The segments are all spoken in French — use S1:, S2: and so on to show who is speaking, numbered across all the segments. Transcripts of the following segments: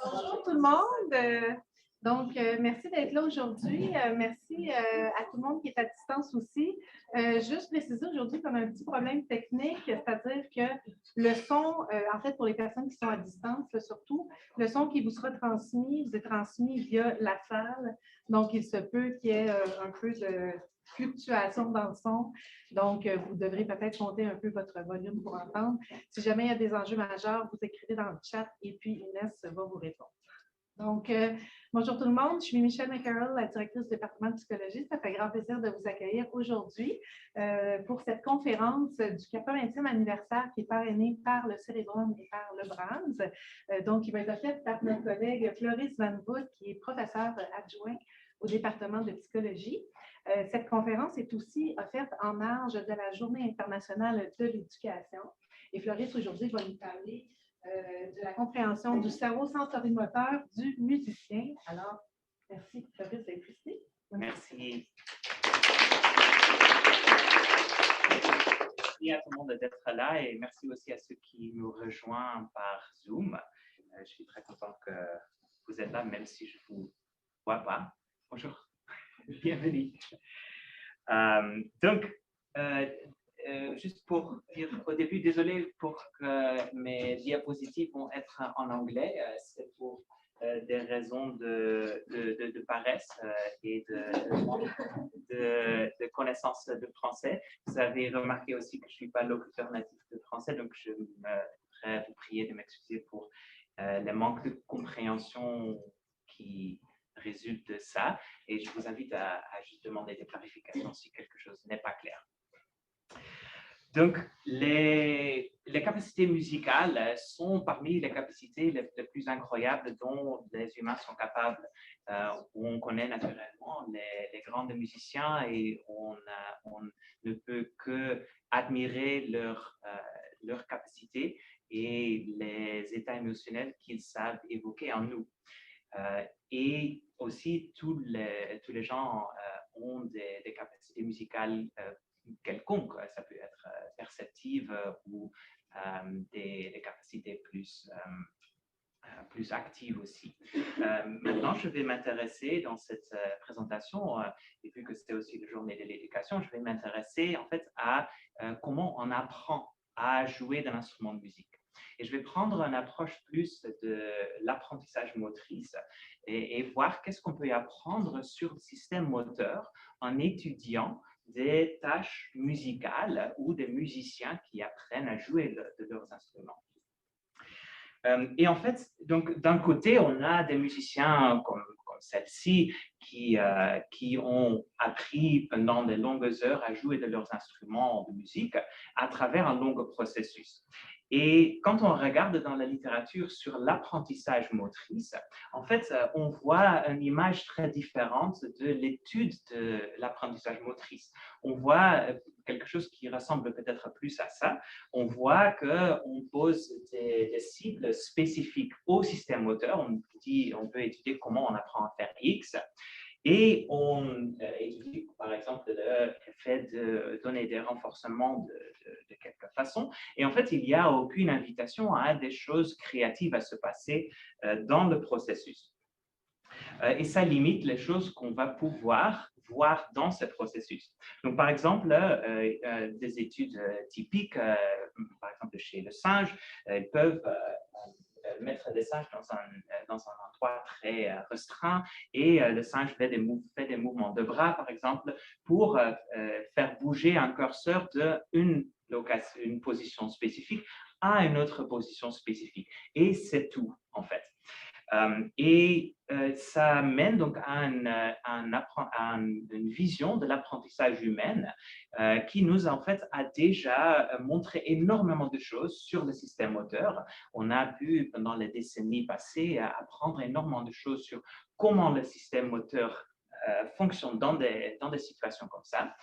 S1: Bonjour tout le monde. Merci d'être là aujourd'hui. Merci à tout le monde qui est à distance aussi. Juste préciser aujourd'hui qu'on a un petit problème technique, c'est-à-dire que le son, en fait, pour les personnes qui sont à distance, là, surtout, le son qui vous sera transmis, vous est transmis via la salle. Donc, il se peut qu'il y ait un peu de fluctuation dans le son. Donc, vous devrez peut-être monter un peu votre volume pour entendre. Si jamais il y a des enjeux majeurs, vous écrivez dans le chat et puis Inès va vous répondre. Donc, bonjour tout le monde, je suis Michelle McCarroll, la directrice du département de psychologie. Ça fait grand plaisir de vous accueillir aujourd'hui pour cette conférence du 80e anniversaire qui est parrainée par le Cérébrum et par le Brahms. Donc, il va être offert par notre collègue Floris Van Voet, qui est professeur adjoint au département de psychologie. Cette conférence est aussi offerte en marge de la Journée internationale de l'éducation. Et Floris, aujourd'hui, va nous parler de la compréhension du cerveau sensorimoteur du musicien. Alors, merci, Floris, d'être ici.
S2: Merci. Merci à tout le monde d'être là et merci aussi à ceux qui nous rejoignent par Zoom. Je suis très content que vous êtes là, même si je ne vous vois pas. Bonjour, bienvenue. Juste pour dire au début, désolé pour que mes diapositives vont être en anglais. C'est pour des raisons de paresse et de connaissance de français. Vous avez remarqué aussi que je ne suis pas locuteur natif de français, donc je voudrais vous prier de m'excuser pour les manques de compréhension qui résultent de ça. Et je vous invite à juste demander des clarifications si quelque chose n'est pas clair. Donc, les capacités musicales sont parmi les capacités les plus incroyables dont les humains sont capables. On connaît naturellement les grands musiciens et on ne peut que admirer leur capacité et les états émotionnels qu'ils savent évoquer en nous. Et aussi, tous les gens ont des capacités musicales quelconques. Ça peut être perceptive ou des capacités plus actives aussi. Maintenant, je vais m'intéresser dans cette présentation, et vu que c'était aussi la journée de l'éducation, je vais m'intéresser en fait à comment on apprend à jouer d'un instrument de musique. Et je vais prendre une approche plus de l'apprentissage motrice et voir qu'est-ce qu'on peut apprendre sur le système moteur en étudiant des tâches musicales ou des musiciens qui apprennent à jouer de leurs instruments. Et en fait, donc d'un côté, on a des musiciens comme celle-ci qui ont appris pendant de longues heures à jouer de leurs instruments de musique à travers un long processus. Et quand on regarde dans la littérature sur l'apprentissage motrice, en fait, on voit une image très différente de l'étude de l'apprentissage motrice. On voit quelque chose qui ressemble peut-être plus à ça. On voit qu'on pose des cibles spécifiques au système moteur. On peut étudier comment on apprend à faire X. Et on étudie, par exemple, l'effet de donner des renforcements de quelque façon. Et en fait, il n'y a aucune invitation à des choses créatives à se passer dans le processus. Et ça limite les choses qu'on va pouvoir voir dans ce processus. Donc, par exemple, des études typiques, par exemple chez le singe, ils peuvent mettre des singes dans un endroit très restreint et le singe fait des mouvements de bras, par exemple, pour faire bouger un curseur d'une position spécifique à une autre position spécifique. Et c'est tout, en fait. Ça mène donc à une vision de l'apprentissage humain qui nous en fait a déjà montré énormément de choses sur le système moteur. On a pu pendant les décennies passées apprendre énormément de choses sur comment le système moteur fonctionne dans des situations comme ça.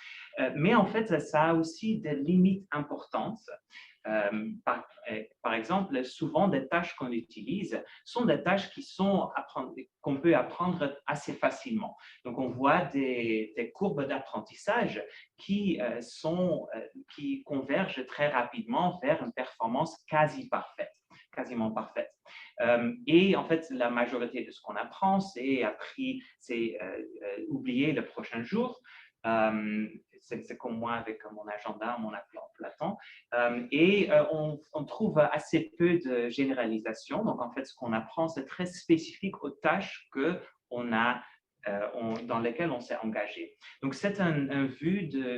S2: Mais en fait, ça a aussi des limites importantes. Par exemple, souvent des tâches qu'on utilise sont des tâches qu'on peut apprendre assez facilement. Donc, on voit des courbes d'apprentissage qui convergent très rapidement vers une performance quasiment parfaite. Et en fait, la majorité de ce qu'on apprend, c'est oublier le prochain jour. C'est comme moi avec mon agenda, mon emploi-temps. On trouve assez peu de généralisation. Donc, en fait, ce qu'on apprend, c'est très spécifique aux tâches dans lesquelles on s'est engagé. Donc, c'est une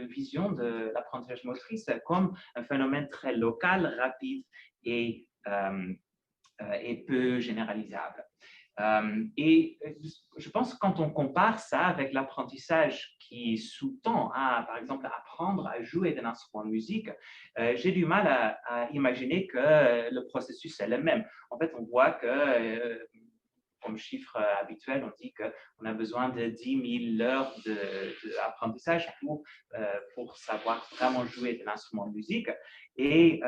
S2: vision de l'apprentissage motrice comme un phénomène très local, rapide et peu généralisable. Je pense que quand on compare ça avec l'apprentissage qui sous-tend par exemple, apprendre à jouer d'un instrument de musique, j'ai du mal à imaginer que le processus est le même. En fait, on voit que comme chiffre habituel, on dit qu'on a besoin de 10 000 heures d'apprentissage pour savoir vraiment jouer de l'instrument de musique. Et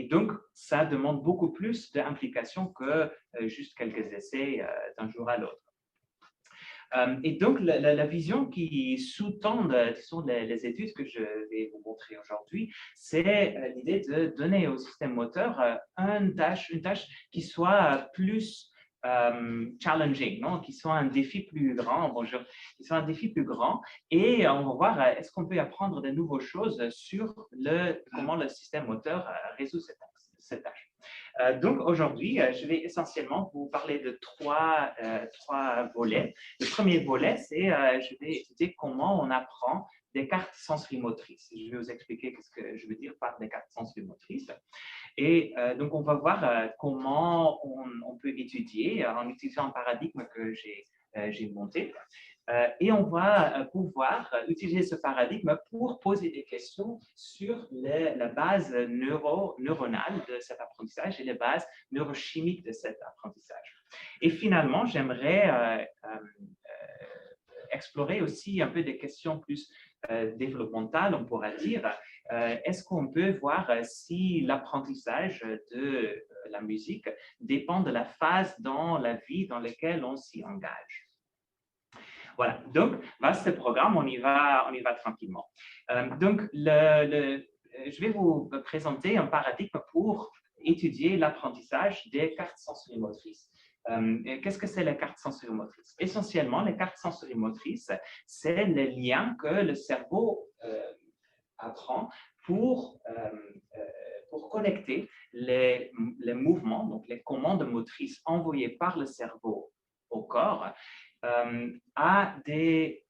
S2: donc, ça demande beaucoup plus d'implication que juste quelques essais d'un jour à l'autre. Et donc, la vision qui sous-tend les études que je vais vous montrer aujourd'hui, c'est l'idée de donner au système moteur une tâche qui soit plus challenging, non? Qui soit un défi plus grand, qui soit un défi plus grand, et on va voir est-ce qu'on peut apprendre de nouvelles choses sur comment le système moteur résout cette tâche. Donc aujourd'hui, je vais essentiellement vous parler de trois volets. Le premier volet, c'est je vais étudier comment on apprend des cartes sensorimotrices. Je vais vous expliquer ce que je veux dire par des cartes sensorimotrices. Et donc, on va voir comment on peut étudier en utilisant un paradigme que j'ai monté. Et on va pouvoir utiliser ce paradigme pour poser des questions sur la base neuronale de cet apprentissage et les bases neurochimiques de cet apprentissage. Et finalement, j'aimerais explorer aussi un peu des questions plus développementales, on pourra dire. Est-ce qu'on peut voir si l'apprentissage de la musique dépend de la phase dans la vie dans laquelle on s'y engage? Voilà, donc, ce programme, on y va tranquillement. Donc, je vais vous présenter un paradigme pour étudier l'apprentissage des cartes sensorimotrices. Qu'est-ce que c'est les cartes sensorimotrices? Essentiellement, les cartes sensorimotrices, c'est les liens que le cerveau apprend pour connecter les mouvements, donc les commandes motrices envoyées par le cerveau au corps, à des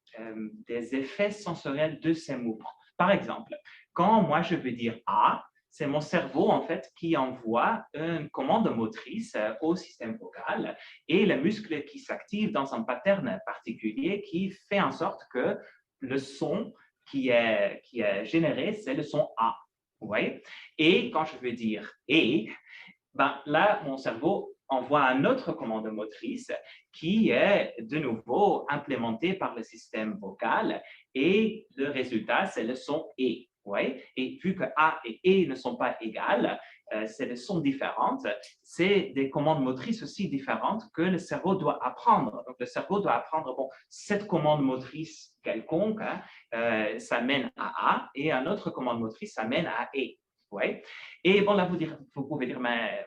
S2: effets sensoriels de ces mouvements. Par exemple, quand moi je veux dire « A », c'est mon cerveau, en fait, qui envoie une commande motrice au système vocal et le muscle qui s'active dans un pattern particulier qui fait en sorte que le son qui est généré, c'est le son A. Vous voyez? Et quand je veux dire « et », là, mon cerveau envoie une autre commande motrice qui est de nouveau implémentée par le système vocal et le résultat, c'est le son « et ». Ouais. Et vu que A et E ne sont pas égales, c'est des sons différentes, c'est des commandes motrices aussi différentes que le cerveau doit apprendre. Donc, le cerveau doit apprendre, bon, cette commande motrice quelconque, ça mène à A, et une autre commande motrice, ça mène à E. Ouais. Et bon, là, vous pouvez dire, mais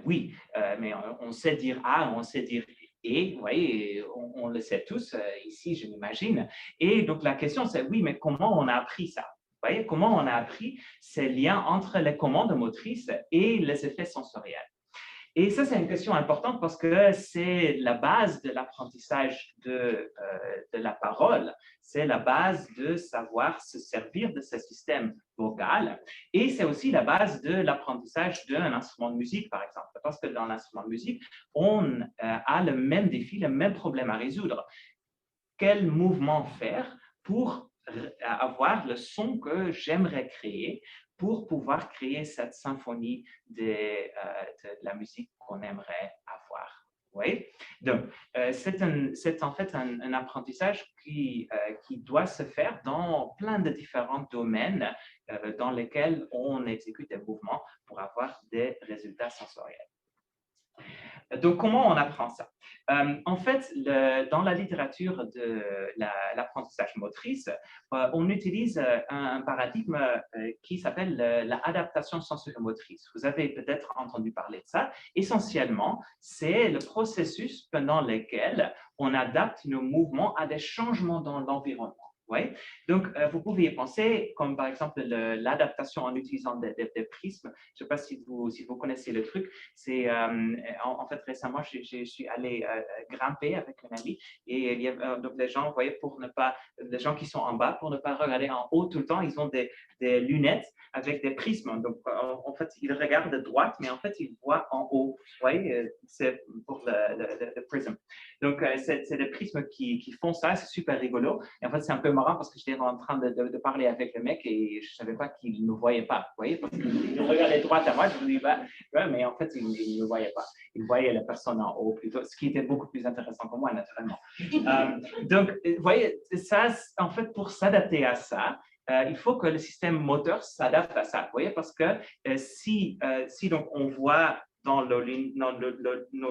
S2: oui, mais on sait dire A, on sait dire et, oui, on le sait tous ici, je m'imagine. Et donc, la question, c'est oui, mais comment on a appris ça? Vous voyez, comment on a appris ces liens entre les commandes motrices et les effets sensoriels? Et ça, c'est une question importante parce que c'est la base de l'apprentissage de la parole. C'est la base de savoir se servir de ce système vocal. Et c'est aussi la base de l'apprentissage d'un instrument de musique, par exemple. Parce que dans l'instrument de musique, on a le même défi, le même problème à résoudre. Quel mouvement faire pour avoir le son que j'aimerais créer pour pouvoir créer cette symphonie de la musique qu'on aimerait avoir. Oui? Donc, c'est en fait un apprentissage qui doit se faire dans plein de différents domaines dans lesquels on exécute des mouvements pour avoir des résultats sensoriels. Donc, comment on apprend ça? En fait, dans la littérature de l'apprentissage motrice, on utilise un paradigme qui s'appelle l'adaptation sensorimotrice. Vous avez peut-être entendu parler de ça. Essentiellement, c'est le processus pendant lequel on adapte nos mouvements à des changements dans l'environnement. Ouais. Donc, vous pouvez y penser, comme par exemple l'adaptation en utilisant des prismes. Je ne sais pas si vous connaissez le truc. C'est en fait récemment, je suis allé grimper avec un ami et il y a, donc les gens, vous voyez, les gens qui sont en bas, pour ne pas regarder en haut tout le temps, ils ont des lunettes avec des prismes. Donc, en fait, ils regardent de droite, mais en fait, ils voient en haut. Vous voyez, c'est pour le prisme. Donc, c'est des prismes qui font ça, c'est super rigolo. Et en fait, c'est un peu marrant parce que j'étais en train de parler avec le mec et je ne savais pas qu'il ne me voyait pas. Vous voyez, parce qu'il regardait droite à moi, je me dis, bah, ouais, mais en fait, il ne me voyait pas. Il voyait la personne en haut plutôt, ce qui était beaucoup plus intéressant pour moi, naturellement. Donc, vous voyez, ça, en fait, pour s'adapter à ça, il faut que le système moteur s'adapte à ça. Vous voyez, parce que si donc on voit dans nos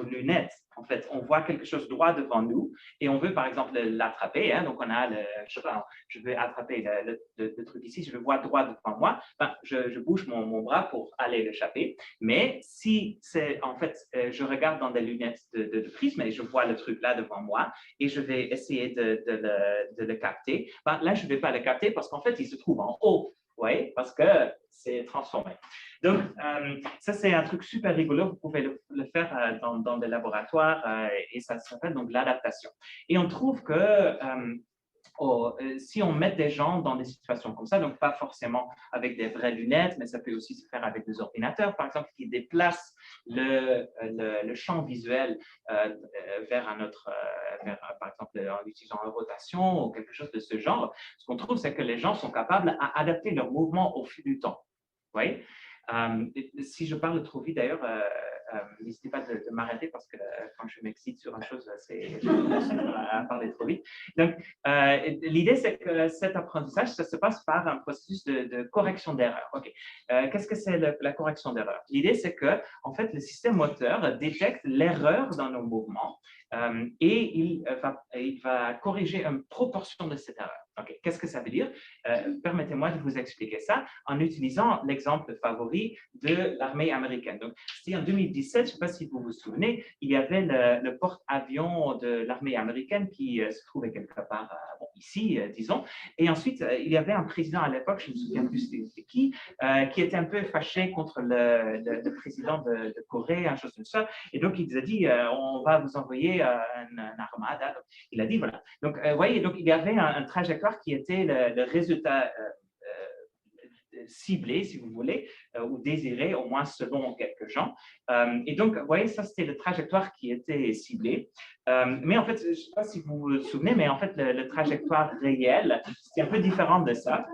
S2: lunettes, en fait, on voit quelque chose droit devant nous et on veut, par exemple, l'attraper. Hein, donc, on a, je sais pas, je veux attraper le truc ici, je le vois droit devant moi, ben, je bouge mon bras pour aller l'échapper. Mais si c'est, en fait, je regarde dans des lunettes de prisme et je vois le truc là devant moi et je vais essayer de le capter, ben, là, je ne vais pas le capter parce qu'en fait, il se trouve en haut. Oui, parce que c'est transformé. Donc, ça, c'est un truc super rigolo. Vous pouvez le faire dans des laboratoires et ça s'appelle donc l'adaptation. Et on trouve que si on met des gens dans des situations comme ça, donc pas forcément avec des vraies lunettes, mais ça peut aussi se faire avec des ordinateurs, par exemple, qui déplacent le champ visuel vers un autre, par exemple, en utilisant une rotation ou quelque chose de ce genre. Ce qu'on trouve, c'est que les gens sont capables à adapter leur mouvement au fil du temps. Oui. Si je parle trop vite, d'ailleurs, n'hésitez pas de m'arrêter parce que quand je m'excite sur une chose, je commence à parler trop vite. Donc, l'idée, c'est que cet apprentissage, ça se passe par un processus de correction d'erreur. OK. Qu'est-ce que c'est la correction d'erreur? L'idée, c'est que, en fait, le système moteur détecte l'erreur dans nos mouvements et il va corriger une proportion de cette erreur. Okay. Qu'est-ce que ça veut dire? Permettez-moi de vous expliquer ça en utilisant l'exemple favori de l'armée américaine. Donc, c'est en 2017, je ne sais pas si vous vous souvenez, il y avait le porte-avions de l'armée américaine qui se trouvait quelque part ici, disons. Et ensuite, il y avait un président à l'époque, je ne me souviens plus c'était qui était un peu fâché contre le président de Corée, un chose comme ça. Et donc, il nous a dit, on va vous envoyer une armada. Donc, il a dit, voilà. Donc, vous voyez, donc, il y avait un trajectoire qui était le résultat ciblé, si vous voulez, ou désiré, au moins selon quelques gens. Et donc, vous voyez, ça, c'était la trajectoire qui était ciblée. Mais en fait, je ne sais pas si vous vous souvenez, mais en fait, le trajectoire réel, c'était un peu différent de ça.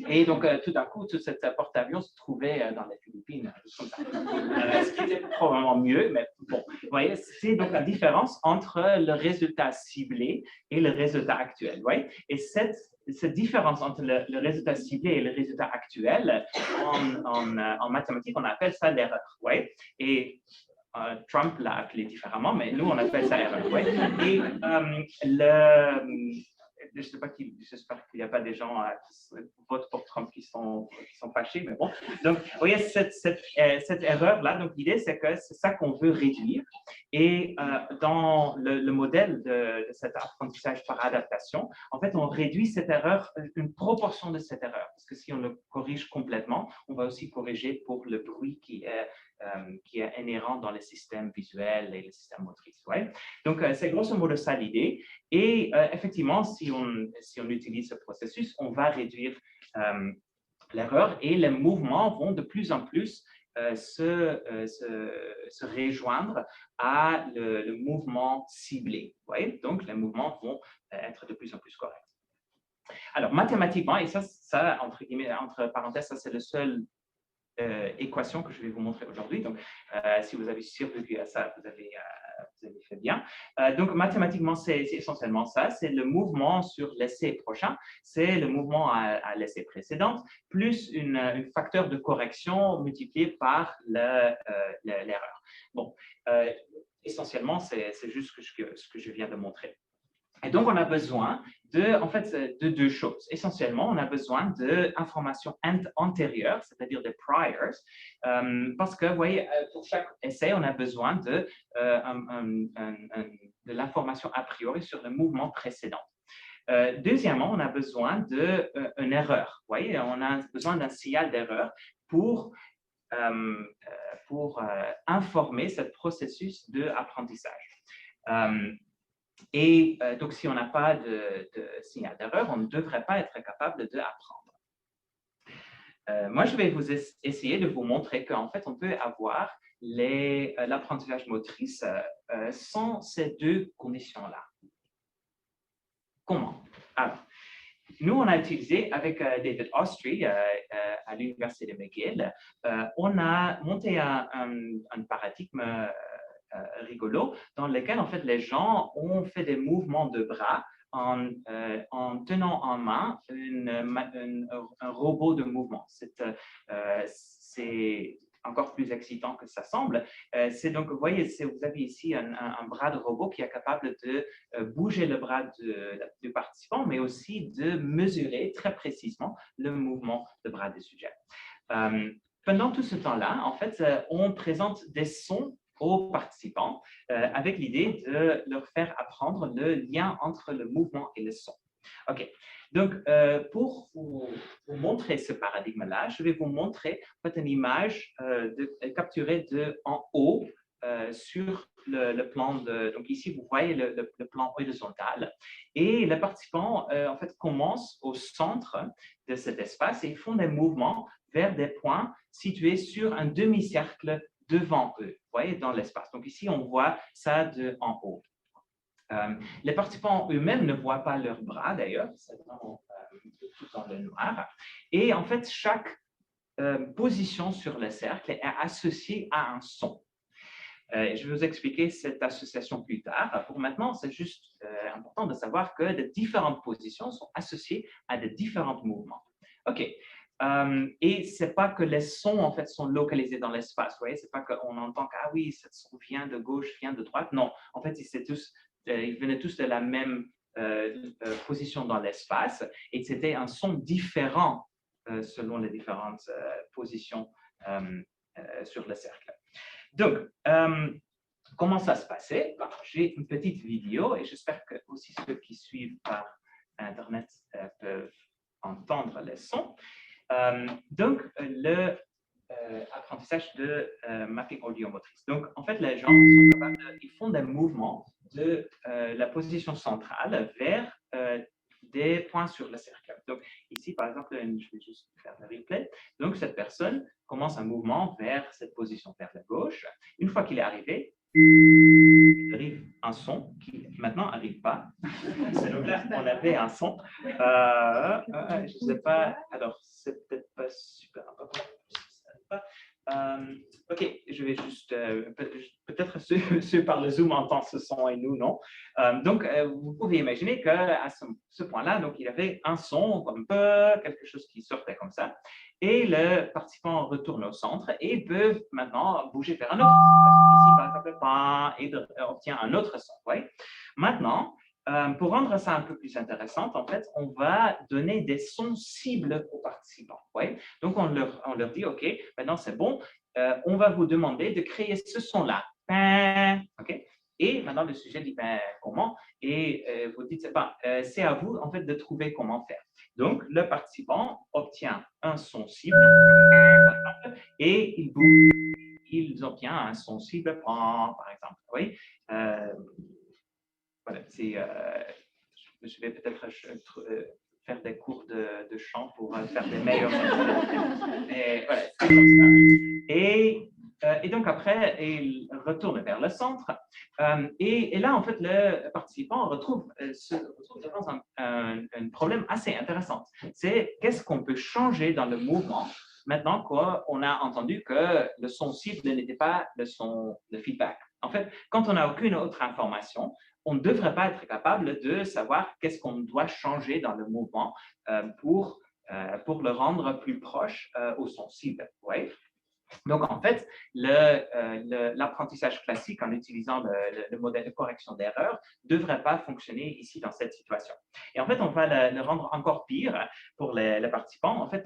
S2: Et donc, tout d'un coup, tout cet porte-avions se trouvait dans les Philippines, ce qui était probablement mieux, mais bon, vous voyez, c'est donc la différence entre le résultat ciblé et le résultat actuel. Vous voyez? Et cette différence entre le résultat ciblé et le résultat actuel, en mathématiques, on appelle ça l'erreur. Ouais? Et Trump l'a appelé différemment, mais nous, on appelle ça erreur. Ouais? Et je ne sais pas j'espère qu'il n'y a pas des gens qui votent pour Trump qui sont fâchés, mais bon. Donc, vous voyez, cette erreur-là, donc l'idée, c'est que c'est ça qu'on veut réduire. Et dans le modèle de cet apprentissage par adaptation, en fait, on réduit cette erreur, une proportion de cette erreur. Parce que si on le corrige complètement, on va aussi corriger pour le bruit qui est inhérent dans les systèmes visuels et les systèmes motrices. Ouais? Donc, c'est grosso modo ça l'idée. Et effectivement, si on utilise ce processus, on va réduire l'erreur et les mouvements vont de plus en plus se rejoindre à le mouvement ciblé. Ouais? Donc, les mouvements vont être de plus en plus corrects. Alors, mathématiquement, et ça entre parenthèses, ça c'est le seul équation que je vais vous montrer aujourd'hui. Donc, si vous avez survécu à ça, vous avez fait bien. Donc, mathématiquement, c'est essentiellement ça. C'est le mouvement sur l'essai prochain. C'est le mouvement à l'essai précédent, plus un facteur de correction multiplié par l'erreur. Bon, essentiellement, c'est juste ce que je viens de montrer. Et donc, on a besoin de deux choses. Essentiellement, on a besoin d'informations antérieures, c'est-à-dire des priors, parce que, vous voyez, pour chaque essai, on a besoin de l'information a priori sur le mouvement précédent. Deuxièmement, on a besoin d'une erreur. Vous voyez, on a besoin d'un signal d'erreur pour informer ce processus d'apprentissage. Donc, si on n'a pas de signal d'erreur, on ne devrait pas être capable d'apprendre. Moi, je vais essayer de vous montrer qu'en fait, on peut avoir l'apprentissage motrice sans ces deux conditions-là. Comment? Alors, nous, on a utilisé avec David Ostry à l'Université de McGill, on a monté un paradigme rigolo dans lequel, en fait, les gens ont fait des mouvements de bras en tenant en main un robot de mouvement. C'est encore plus excitant que ça semble. Donc, vous voyez, vous avez ici un bras de robot qui est capable de bouger le bras du participant, mais aussi de mesurer très précisément le mouvement de bras du sujet. Pendant tout ce temps-là, en fait, on présente des sons aux participants avec l'idée de leur faire apprendre le lien entre le mouvement et le son. OK. Donc, pour vous montrer ce paradigme-là, je vais vous montrer en fait, une image capturée en haut sur le plan donc ici, vous voyez le plan horizontal. Et les participants, en fait, commencent au centre de cet espace et ils font des mouvements vers des points situés sur un demi-cercle devant eux, vous voyez, dans l'espace. Donc ici, on voit ça en haut. Les participants eux-mêmes ne voient pas leurs bras, d'ailleurs, c'est vraiment tout dans le noir. Et en fait, chaque position sur le cercle est associée à un son. Je vais vous expliquer cette association plus tard. Pour maintenant, c'est juste important de savoir que de différentes positions sont associées à de différents mouvements. OK. Et ce n'est pas que les sons, en fait, sont localisés dans l'espace. Vous voyez, ce n'est pas qu'on entend que, ah oui, ce son vient de gauche, vient de droite. Non, en fait, ils venaient tous de la même position dans l'espace et c'était un son différent selon les différentes positions sur le cercle. Donc, comment ça se passait? J'ai une petite vidéo et j'espère que aussi ceux qui suivent par Internet peuvent entendre les sons. Donc, l'apprentissage de mapping audiomotrice. Donc, en fait, les gens sont capables ils font des mouvements de la position centrale vers des points sur le cercle. Donc, ici, par exemple, je vais juste faire le replay. Donc, cette personne commence un mouvement vers cette position vers la gauche. Une fois qu'il est arrivé, il arrive un son qui maintenant n'arrive pas. Donc là, on avait un son. Je ne sais pas. Alors, c'est peut-être pas super important. OK, je vais juste. Peut-être ceux par le Zoom entendent ce son et nous, non. Donc, vous pouvez imaginer qu'à ce point-là, donc, il y avait un son, un peu quelque chose qui sortait comme ça. Et le participant retourne au centre et peuvent maintenant bouger vers un autre son. Ici, par exemple, et obtient un autre son. Oui. Maintenant, pour rendre ça un peu plus intéressant, en fait, on va donner des sons cibles aux participants. Oui. Donc, on leur dit, OK, maintenant c'est bon, on va vous demander de créer ce son-là. OK. Et maintenant, le sujet dit, comment? Et vous dites, c'est à vous, en fait, de trouver comment faire. Donc, le participant obtient un son cible, et il obtient un son cible, par exemple. Oui. Voilà, je vais peut-être faire des cours de chant pour faire des meilleurs. Mais voilà, c'est comme ça. Et donc après, il retourne vers le centre. Et là, en fait, le participant retrouve devant un problème assez intéressant. C'est qu'est-ce qu'on peut changer dans le mouvement maintenant qu'on a entendu que le son cible n'était pas le son de feedback. En fait, quand on n'a aucune autre information, on ne devrait pas être capable de savoir qu'est-ce qu'on doit changer dans le mouvement pour le rendre plus proche au son cible. Ouais. Donc, en fait, l'apprentissage classique en utilisant le modèle de correction d'erreur ne devrait pas fonctionner ici dans cette situation. Et en fait, on va le rendre encore pire pour les participants. En fait,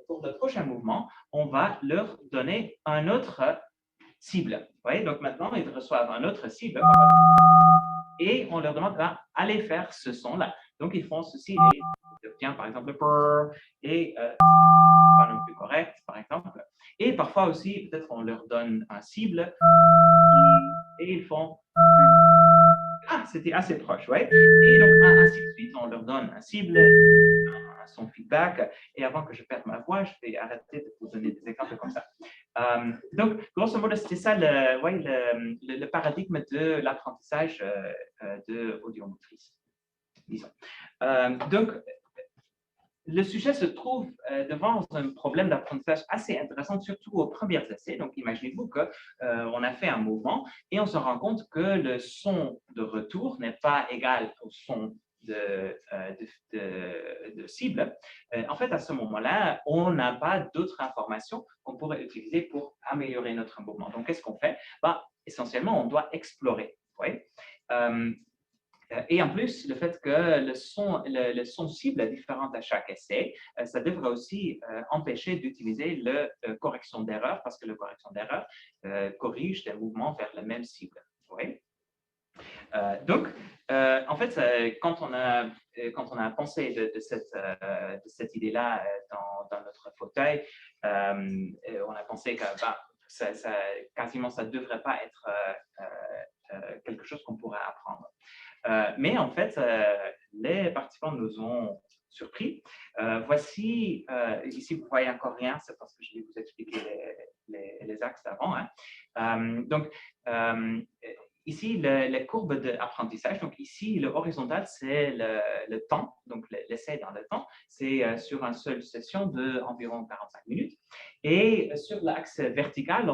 S2: pour le prochain mouvement, on va leur donner un autre cible. Vous voyez? Donc, maintenant, ils reçoivent un autre cible et on leur demande d'aller faire ce son-là. Donc, ils font ceci et ils obtiennent, par exemple, le purr et pas non plus correct, par exemple. Et parfois aussi, peut-être on leur donne un cible et ils font c'était assez proche, ouais. Et donc, ainsi de suite, on leur donne un cible, son feedback. Et avant que je perde ma voix, je vais arrêter de vous donner des exemples comme ça. Donc, grosso modo, c'était ça le paradigme de l'apprentissage de audiomotrice, disons. Donc, le sujet se trouve devant un problème d'apprentissage assez intéressant, surtout aux premiers essais. Donc, imaginez-vous qu'on a fait un mouvement et on se rend compte que le son de retour n'est pas égal au son de cible. En fait, à ce moment-là, on n'a pas d'autres informations qu'on pourrait utiliser pour améliorer notre mouvement. Donc, qu'est-ce qu'on fait? Essentiellement, on doit explorer. Oui. Et en plus, le fait que le son cible est différent à chaque essai, ça devrait aussi empêcher d'utiliser le correction d'erreur parce que le correction d'erreur corrige des mouvements vers la même cible. Oui. Donc, en fait, quand on a pensé de cette idée-là dans notre fauteuil, on a pensé que quasiment ça ne devrait pas être quelque chose qu'on pourrait apprendre. Mais en fait, les participants nous ont surpris. Voici, ici vous ne voyez encore rien, c'est parce que je vais vous expliquer les axes d'avant. Hein. Donc, ici, les courbes d'apprentissage. Donc, ici, le horizontal, c'est le temps, donc l'essai dans le temps. C'est sur une seule session d'environ 45 minutes. Et sur l'axe vertical,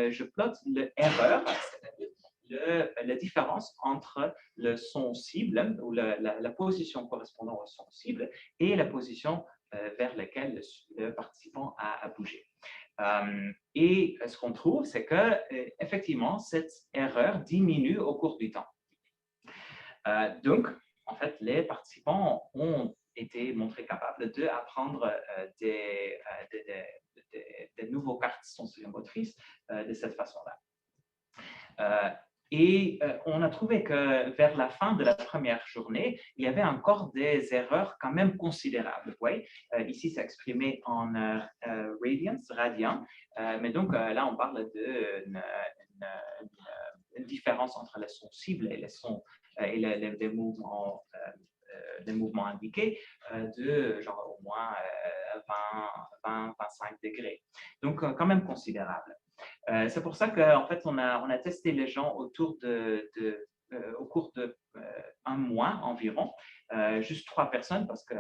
S2: je plotte l'erreur, c'est-à-dire la différence entre le son cible ou la position correspondant au son cible et la position vers laquelle le participant a bougé. Et ce qu'on trouve, c'est que effectivement, cette erreur diminue au cours du temps. Donc, en fait, les participants ont été montrés capables d'apprendre des nouveaux cartes sensorimotrices de cette façon-là. Et on a trouvé que vers la fin de la première journée, il y avait encore des erreurs quand même considérables. Oui? Ici, c'est exprimé en radians, mais donc là, on parle d'une différence entre les sons cibles et les sons et les mouvements indiqués de genre au moins 20-25 degrés. Donc, quand même considérable. C'est pour ça qu'en fait, on a testé les gens au cours de un mois environ, juste 3 personnes parce que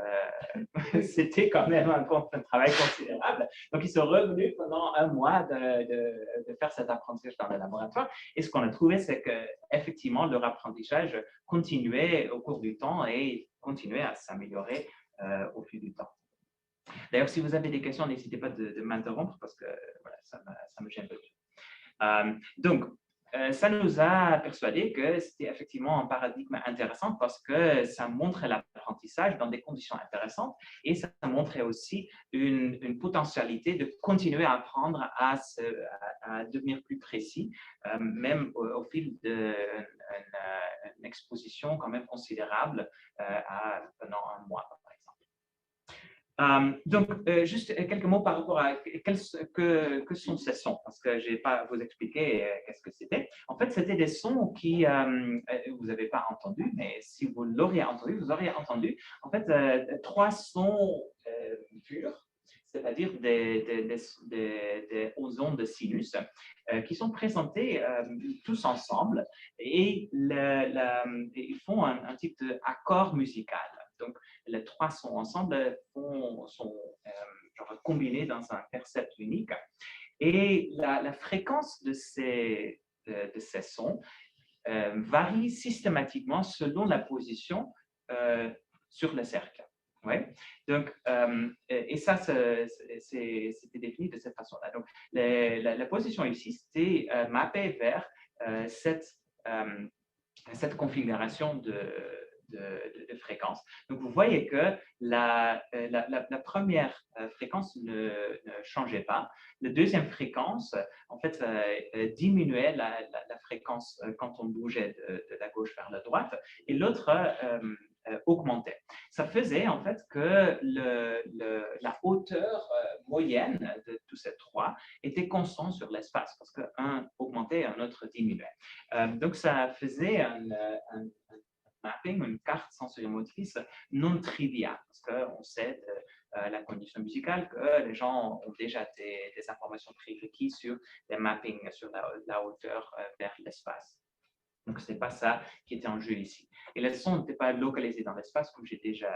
S2: c'était quand même un travail considérable. Donc, ils sont revenus pendant un mois de faire cet apprentissage dans le laboratoire. Et ce qu'on a trouvé, c'est qu'effectivement, leur apprentissage continuait au cours du temps et continuait à s'améliorer au fil du temps. D'ailleurs, si vous avez des questions, n'hésitez pas de m'interrompre parce que voilà, ça me gêne peu. Donc, ça nous a persuadé que c'était effectivement un paradigme intéressant parce que ça montrait l'apprentissage dans des conditions intéressantes et ça montrait aussi une potentialité de continuer à apprendre à devenir plus précis, même au fil d'une exposition quand même considérable pendant un mois. Donc, juste quelques mots par rapport à que sont ces sons, parce que je n'ai pas à vous expliquer qu'est-ce que c'était. En fait, c'était des sons qui, vous n'avez pas entendu, mais si vous l'auriez entendu, vous auriez entendu, en fait, 3 sons purs, c'est-à-dire des ondes de sinus, qui sont présentés tous ensemble et ils font un type d'accord musical. Donc, les 3 sons ensemble sont genre combinés dans un percept unique. Et la fréquence de ces sons varie systématiquement selon la position sur le cercle. Ouais. Donc, et ça, c'était défini de cette façon-là. Donc, la position ici, c'était mappé vers cette configuration de fréquence. Donc, vous voyez que la première fréquence ne changeait pas. La deuxième fréquence, en fait, diminuait la fréquence quand on bougeait de la gauche vers la droite, et l'autre augmentait. Ça faisait en fait que la hauteur moyenne de tous ces trois était constante sur l'espace, parce qu'un augmentait et un autre diminuait. Donc, ça faisait un mapping, une carte sensorimotrice non triviale, parce qu'on sait de la condition musicale que les gens ont déjà des informations prérequises sur les mappings, sur la hauteur vers l'espace. Donc, ce n'est pas ça qui était en jeu ici. Et les sons n'étaient pas localisés dans l'espace, comme j'ai déjà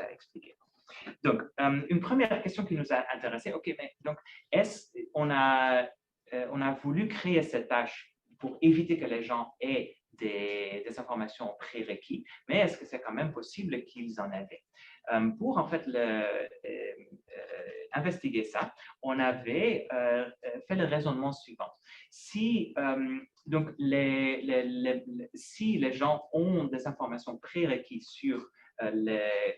S2: expliqué. Donc, une première question qui nous a intéressés, OK, mais donc, on a voulu créer cette tâche pour éviter que les gens aient des informations prérequises, mais est-ce que c'est quand même possible qu'ils en avaient? Pour en fait investiguer ça, on avait fait le raisonnement suivant. Si donc si les gens ont des informations prérequises sur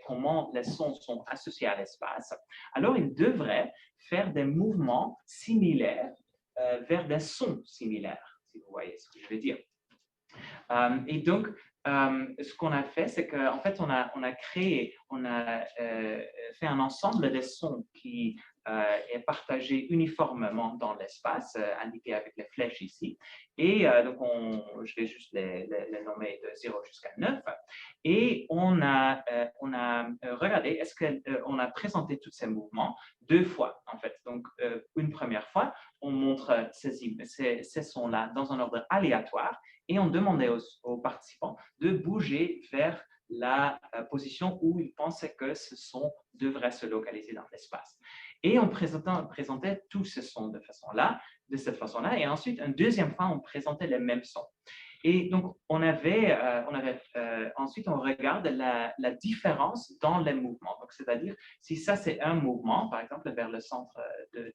S2: comment les sons sont associés à l'espace, alors ils devraient faire des mouvements similaires vers des sons similaires, si vous voyez ce que je veux dire. Et donc, ce qu'on a fait, c'est qu'en fait, on a fait un ensemble des sons qui est partagé uniformément dans l'espace, indiqué avec les flèches ici. Et donc, je vais juste les nommer de 0 jusqu'à 9. Et on a regardé, est-ce qu'on a présenté tous ces mouvements deux fois, en fait. Donc, une première fois, on montre ces sons-là dans un ordre aléatoire, et on demandait aux participants de bouger vers la position où ils pensaient que ce son devrait se localiser dans l'espace. Et on présentait tous ces sons de cette façon-là, et ensuite, une deuxième fois, on présentait les mêmes sons. Et donc, ensuite, on regarde la différence dans les mouvements. Donc, c'est-à-dire, si ça, c'est un mouvement, par exemple, vers le centre,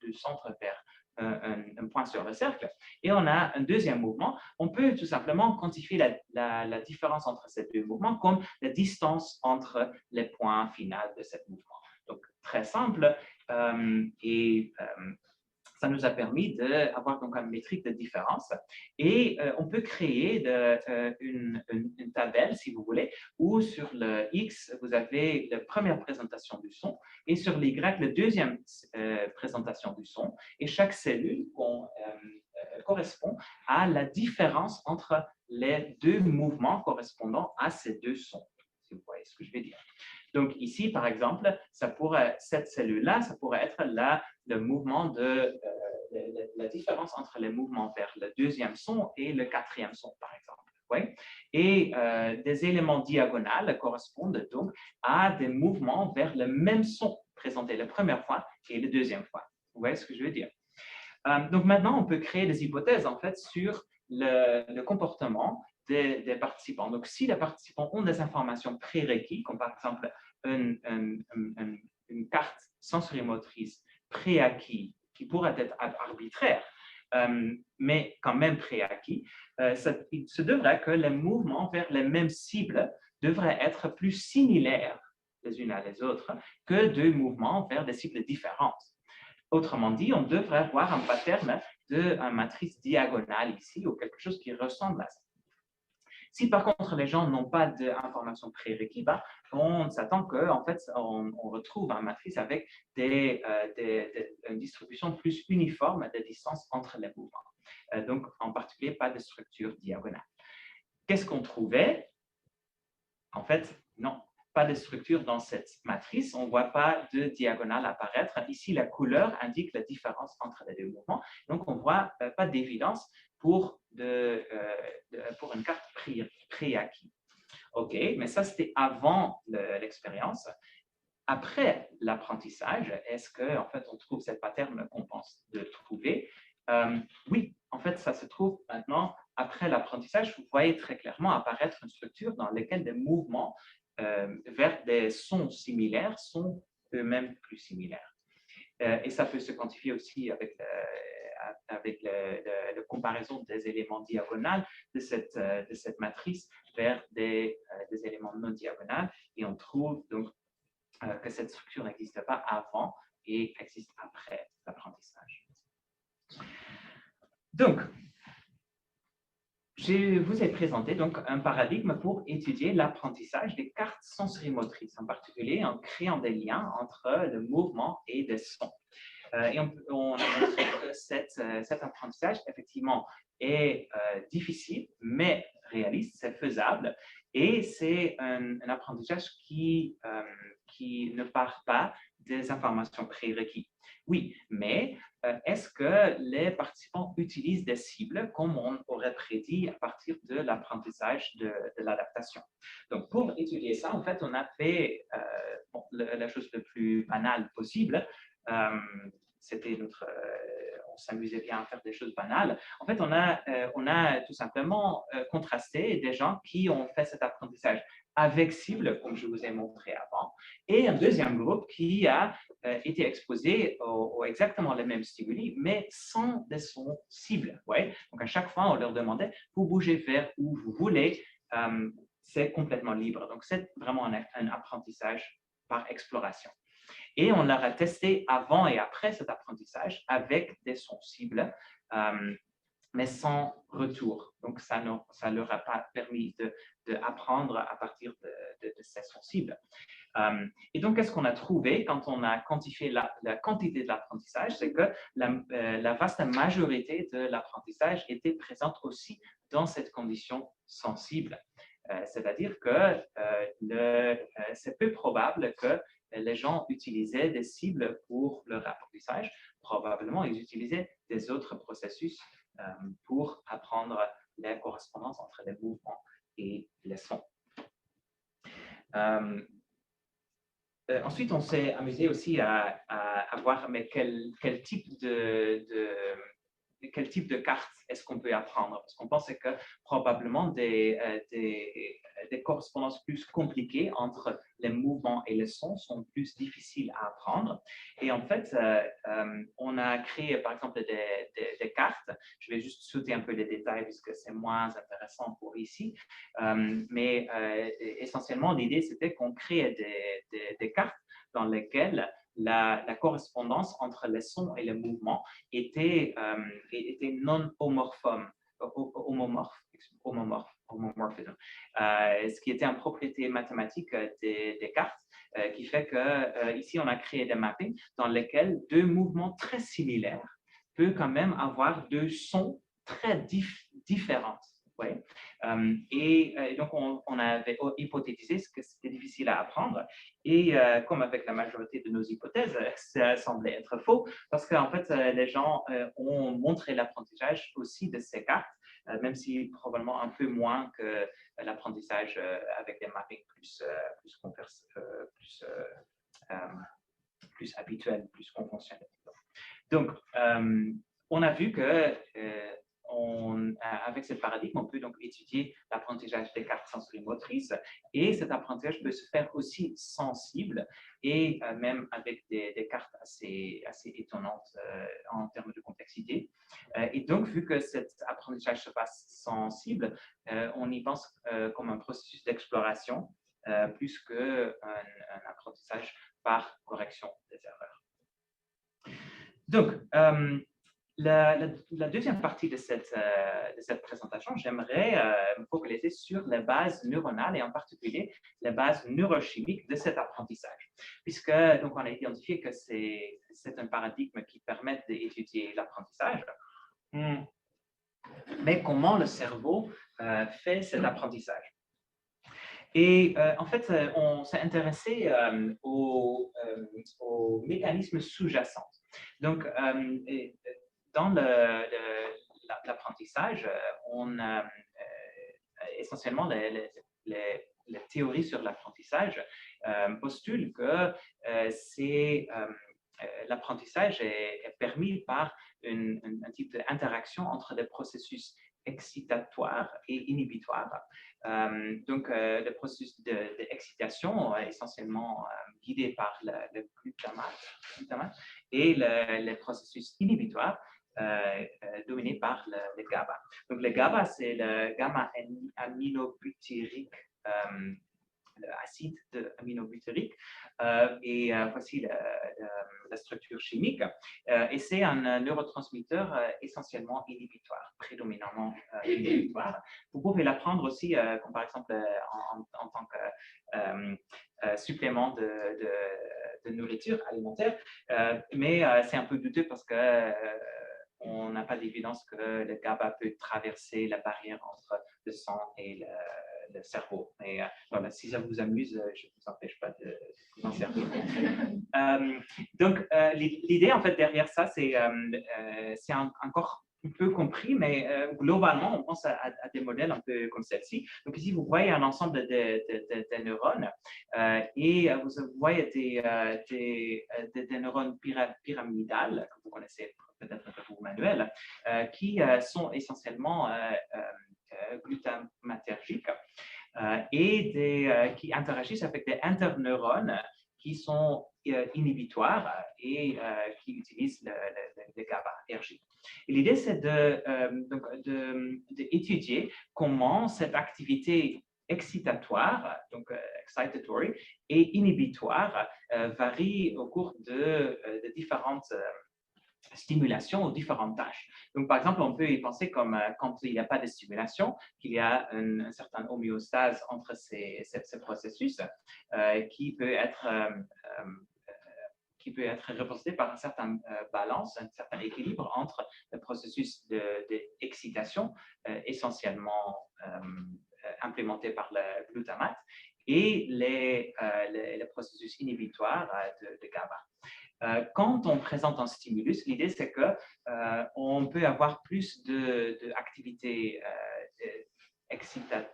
S2: du centre vers un point sur le cercle, et on a un deuxième mouvement, on peut tout simplement quantifier la différence entre ces deux mouvements comme la distance entre les points finaux de ce mouvement. Donc, très simple, ça nous a permis d'avoir donc une métrique de différence, et on peut créer une tabelle, si vous voulez, où sur le X, vous avez la première présentation du son, et sur l'Y, la deuxième présentation du son, et chaque cellule correspond à la différence entre les deux mouvements correspondant à ces deux sons, si vous voyez ce que je veux dire. Donc ici, par exemple, cette cellule-là, ça pourrait être le mouvement la différence entre les mouvements vers le deuxième son et le quatrième son, par exemple. Oui? Et des éléments diagonales correspondent donc à des mouvements vers le même son présenté la première fois et la deuxième fois. Vous voyez ce que je veux dire? Donc maintenant, on peut créer des hypothèses en fait sur le comportement des participants. Donc, si les participants ont des informations prérequises, comme par exemple une carte sensorimotrice préacquise qui pourrait être arbitraire, mais quand même préacquis, il se devrait que les mouvements vers les mêmes cibles devraient être plus similaires les unes à les autres que deux mouvements vers des cibles différentes. Autrement dit, on devrait avoir un pattern d'une matrice diagonale ici, ou quelque chose qui ressemble à ça. Si par contre les gens n'ont pas d'informations prérequises, on s'attend qu'en fait, on retrouve une matrice avec une distribution plus uniforme des distances entre les mouvements. Donc, en particulier, pas de structure diagonale. Qu'est-ce qu'on trouvait? En fait, non, pas de structure dans cette matrice. On ne voit pas de diagonale apparaître. Ici, la couleur indique la différence entre les deux mouvements. Donc, on ne voit pas d'évidence pour une carte préacquise. OK, mais ça, c'était avant l'expérience. après l'apprentissage, est-ce qu'en fait, on trouve cette pattern qu'on pense de trouver? Oui, en fait, ça se trouve maintenant après l'apprentissage. Vous voyez très clairement apparaître une structure dans laquelle des mouvements vers des sons similaires sont eux-mêmes plus similaires. Et ça peut se quantifier aussi avec la comparaison des éléments diagonaux de cette matrice vers des éléments non diagonaux. Et on trouve donc que cette structure n'existe pas avant et existe après l'apprentissage. Donc, je vous ai présenté donc un paradigme pour étudier l'apprentissage des cartes sensorimotrices, en particulier en créant des liens entre le mouvement et le son. Et on a montré que cet apprentissage, effectivement, est difficile, mais réaliste, c'est faisable. Et c'est un apprentissage qui ne part pas des informations prérequises. Oui, mais est-ce que les participants utilisent des cibles comme on aurait prédit à partir de l'apprentissage de l'adaptation? Donc, pour étudier ça, en fait, on a fait la chose la plus banale possible. C'était on s'amusait bien à faire des choses banales. En fait, on a tout simplement contrasté des gens qui ont fait cet apprentissage avec cible, comme je vous ai montré avant, et un deuxième groupe qui a été exposé aux exactement les mêmes stimuli, mais sans des sons cibles. Ouais? Donc, à chaque fois, on leur demandait, vous bougez vers où vous voulez, c'est complètement libre. Donc, c'est vraiment un apprentissage par exploration. Et on leur a testé avant et après cet apprentissage avec des sons cibles, mais sans retour. Donc, ça ne leur a pas permis d'apprendre à partir de ces sons cibles. Et donc, qu'est-ce qu'on a trouvé quand on a quantifié la quantité de l'apprentissage? C'est que la vaste majorité de l'apprentissage était présente aussi dans cette condition sensible. C'est-à-dire que c'est peu probable que les gens utilisaient des cibles pour leur apprentissage. Probablement, ils utilisaient des autres processus pour apprendre les correspondances entre les mouvements et les sons. Ensuite, on s'est amusé aussi à voir mais quel type de carte est-ce qu'on peut apprendre? Parce qu'on pensait que probablement des correspondances plus compliquées entre les mouvements et les sons sont plus difficiles à apprendre. Et en fait, on a créé par exemple des cartes. Je vais juste sauter un peu les détails puisque c'est moins intéressant pour ici. Mais essentiellement, l'idée, c'était qu'on créait des cartes dans lesquelles la correspondance entre les sons et les mouvements était non homomorphe, ce qui était une propriété mathématique des cartes, qui fait que ici on a créé des mappings dans lesquels deux mouvements très similaires peuvent quand même avoir deux sons très différents. Ouais. Et donc, on avait hypothétisé que c'était difficile à apprendre. Et comme avec la majorité de nos hypothèses, ça semblait être faux parce qu'en fait, les gens ont montré l'apprentissage aussi de ces cartes, même si probablement un peu moins que l'apprentissage avec des mappings plus habituels, plus conventionnels. Donc, on a vu que avec ce paradigme, on peut donc étudier l'apprentissage des cartes sensorimotrices et cet apprentissage peut se faire aussi sensible et même avec des cartes assez étonnantes en termes de complexité. Et donc, vu que cet apprentissage se passe sensible, on y pense comme un processus d'exploration plus qu'un apprentissage par correction des erreurs. Donc, la deuxième partie de cette présentation, j'aimerais me focaliser sur les bases neuronales et en particulier les bases neurochimiques de cet apprentissage, puisque donc, on a identifié que c'est un paradigme qui permet d'étudier l'apprentissage. Mais comment le cerveau fait cet apprentissage? Et en fait, on s'est intéressé aux mécanismes sous-jacents. Donc, dans l'apprentissage, on a essentiellement les la théorie sur l'apprentissage postule que l'apprentissage est permis par un type d'interaction entre des processus excitatoires et inhibitoires. Donc, le processus d'excitation est essentiellement guidé par le glutamate et le processus inhibitoire dominé par le GABA. Donc, le GABA, c'est le gamma-aminobutyrique, l'acide aminobutyrique, et voici la structure chimique. Et c'est un neurotransmetteur essentiellement inhibitoire, prédominamment inhibitoire. Vous pouvez l'apprendre aussi, comme par exemple en tant que supplément de nourriture alimentaire, mais c'est un peu douteux parce que on n'a pas d'évidence que le GABA peut traverser la barrière entre le sang et le cerveau. Mais voilà, si ça vous amuse, je ne vous empêche pas de vous en servir. Donc, l'idée, en fait, derrière ça, c'est encore un peu compris, mais globalement, on pense à des modèles un peu comme celle-ci. Donc, ici, vous voyez un ensemble de neurones et vous voyez des neurones pyramidales, que vous connaissez peut-être pour manuel, qui sont essentiellement glutamatergiques et qui interagissent avec des interneurones qui sont inhibitoires et qui utilisent le GABA-ergique. L'idée, c'est d'étudier comment cette activité excitatoire, donc excitatory, et inhibitoire varie au cours de différentes stimulation aux différentes tâches. Donc, par exemple, on peut y penser comme quand il n'y a pas de stimulation, qu'il y a une certaine homéostase entre ces processus qui peut être représenté par une certaine balance, un certain équilibre entre le processus d'excitation essentiellement implémenté par le glutamate et les processus inhibitoires de GABA. Quand on présente un stimulus, l'idée c'est qu'on peut avoir plus d'activités excitatrices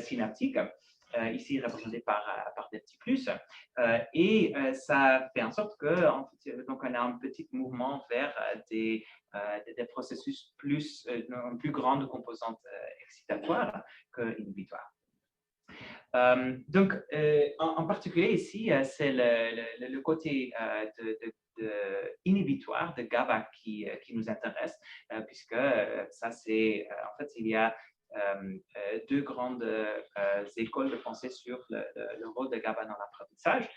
S2: synaptiques, ici représentées par des petits plus, et ça fait en sorte qu'on a un petit mouvement vers des processus une plus grande composante excitatoire que inhibitoire. Donc, en particulier ici, c'est le côté inhibitoire de GABA qui nous intéresse, puisque ça, c'est, en fait, il y a deux grandes écoles de pensée sur le rôle de GABA dans l'apprentissage.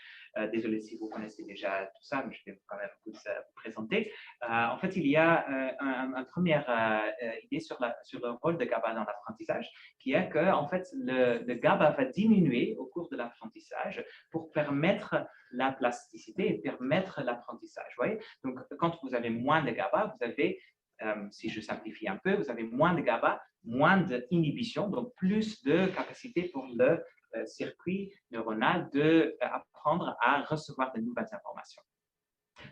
S2: Désolé si vous connaissez déjà tout ça, mais je vais quand même vous présenter. En fait, il y a une première idée sur le rôle de GABA dans l'apprentissage, qui est que en fait, le GABA va diminuer au cours de l'apprentissage pour permettre la plasticité et permettre l'apprentissage. Voyez? Donc, quand vous avez moins de GABA, vous avez, si je simplifie un peu, vous avez moins de GABA, moins d'inhibition, donc plus de capacité pour le circuit neuronal d'apprendre à recevoir de nouvelles informations.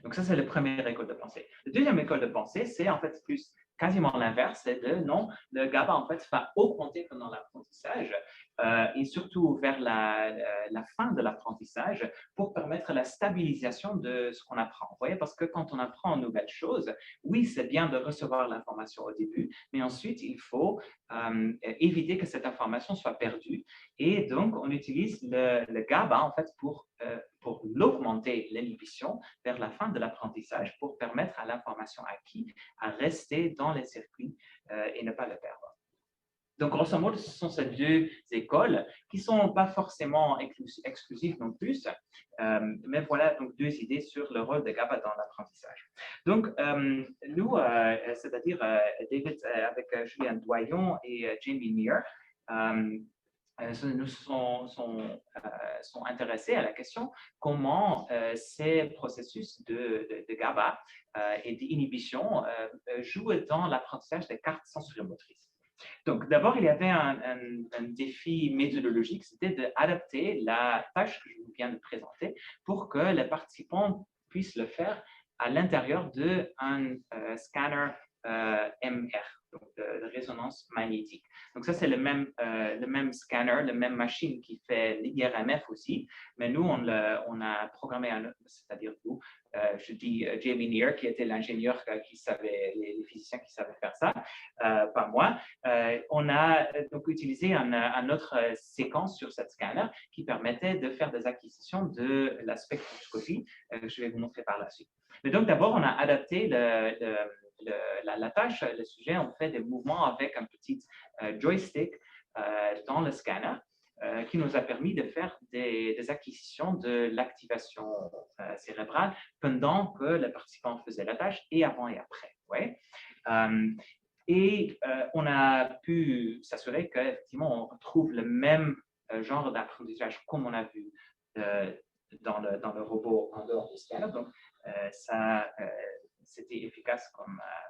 S2: Donc ça, c'est la première école de pensée. La deuxième école de pensée, c'est en fait plus quasiment l'inverse, c'est non, le GABA en fait va augmenter pendant l'apprentissage et surtout vers la fin de l'apprentissage pour permettre la stabilisation de ce qu'on apprend. Vous voyez, parce que quand on apprend une nouvelle chose, oui, c'est bien de recevoir l'information au début, mais ensuite, il faut éviter que cette information soit perdue. Et donc, on utilise le GABA en fait pour l'augmenter l'inhibition vers la fin de l'apprentissage pour permettre à l'information acquise à rester dans les circuits et ne pas le perdre. Donc, grosso modo, ce sont ces deux écoles qui ne sont pas forcément exclusives non plus, mais voilà donc deux idées sur le rôle de GABA dans l'apprentissage. Donc, nous, c'est-à-dire David avec Julien Doyon et Jamie Muir, nous sont intéressés à la question comment ces processus de GABA et d'inhibition jouent dans l'apprentissage des cartes sensorimotrices. Donc, d'abord, il y avait un défi méthodologique, c'était d'adapter la tâche que je vous viens de présenter pour que les participants puissent le faire à l'intérieur d'un scanner MR, donc de résonance magnétique. Donc ça, c'est le même scanner, la même machine qui fait l'IRMF aussi, mais nous, on a programmé, c'est-à-dire nous, je dis Jamie Neer, qui était l'ingénieur qui savait, les physiciens qui savaient faire ça, pas moi. On a donc utilisé une autre séquence sur cette scanner qui permettait de faire des acquisitions de la spectroscopie, que je vais vous montrer par la suite. Mais donc d'abord, on a adapté la tâche, le sujet, on fait des mouvements avec un petit joystick dans le scanner qui nous a permis de faire des acquisitions de l'activation cérébrale pendant que le participant faisait la tâche et avant et après. Ouais. On a pu s'assurer qu'effectivement, on retrouve le même genre d'apprentissage comme on a vu dans le robot en dehors du scanner. Donc, c'était efficace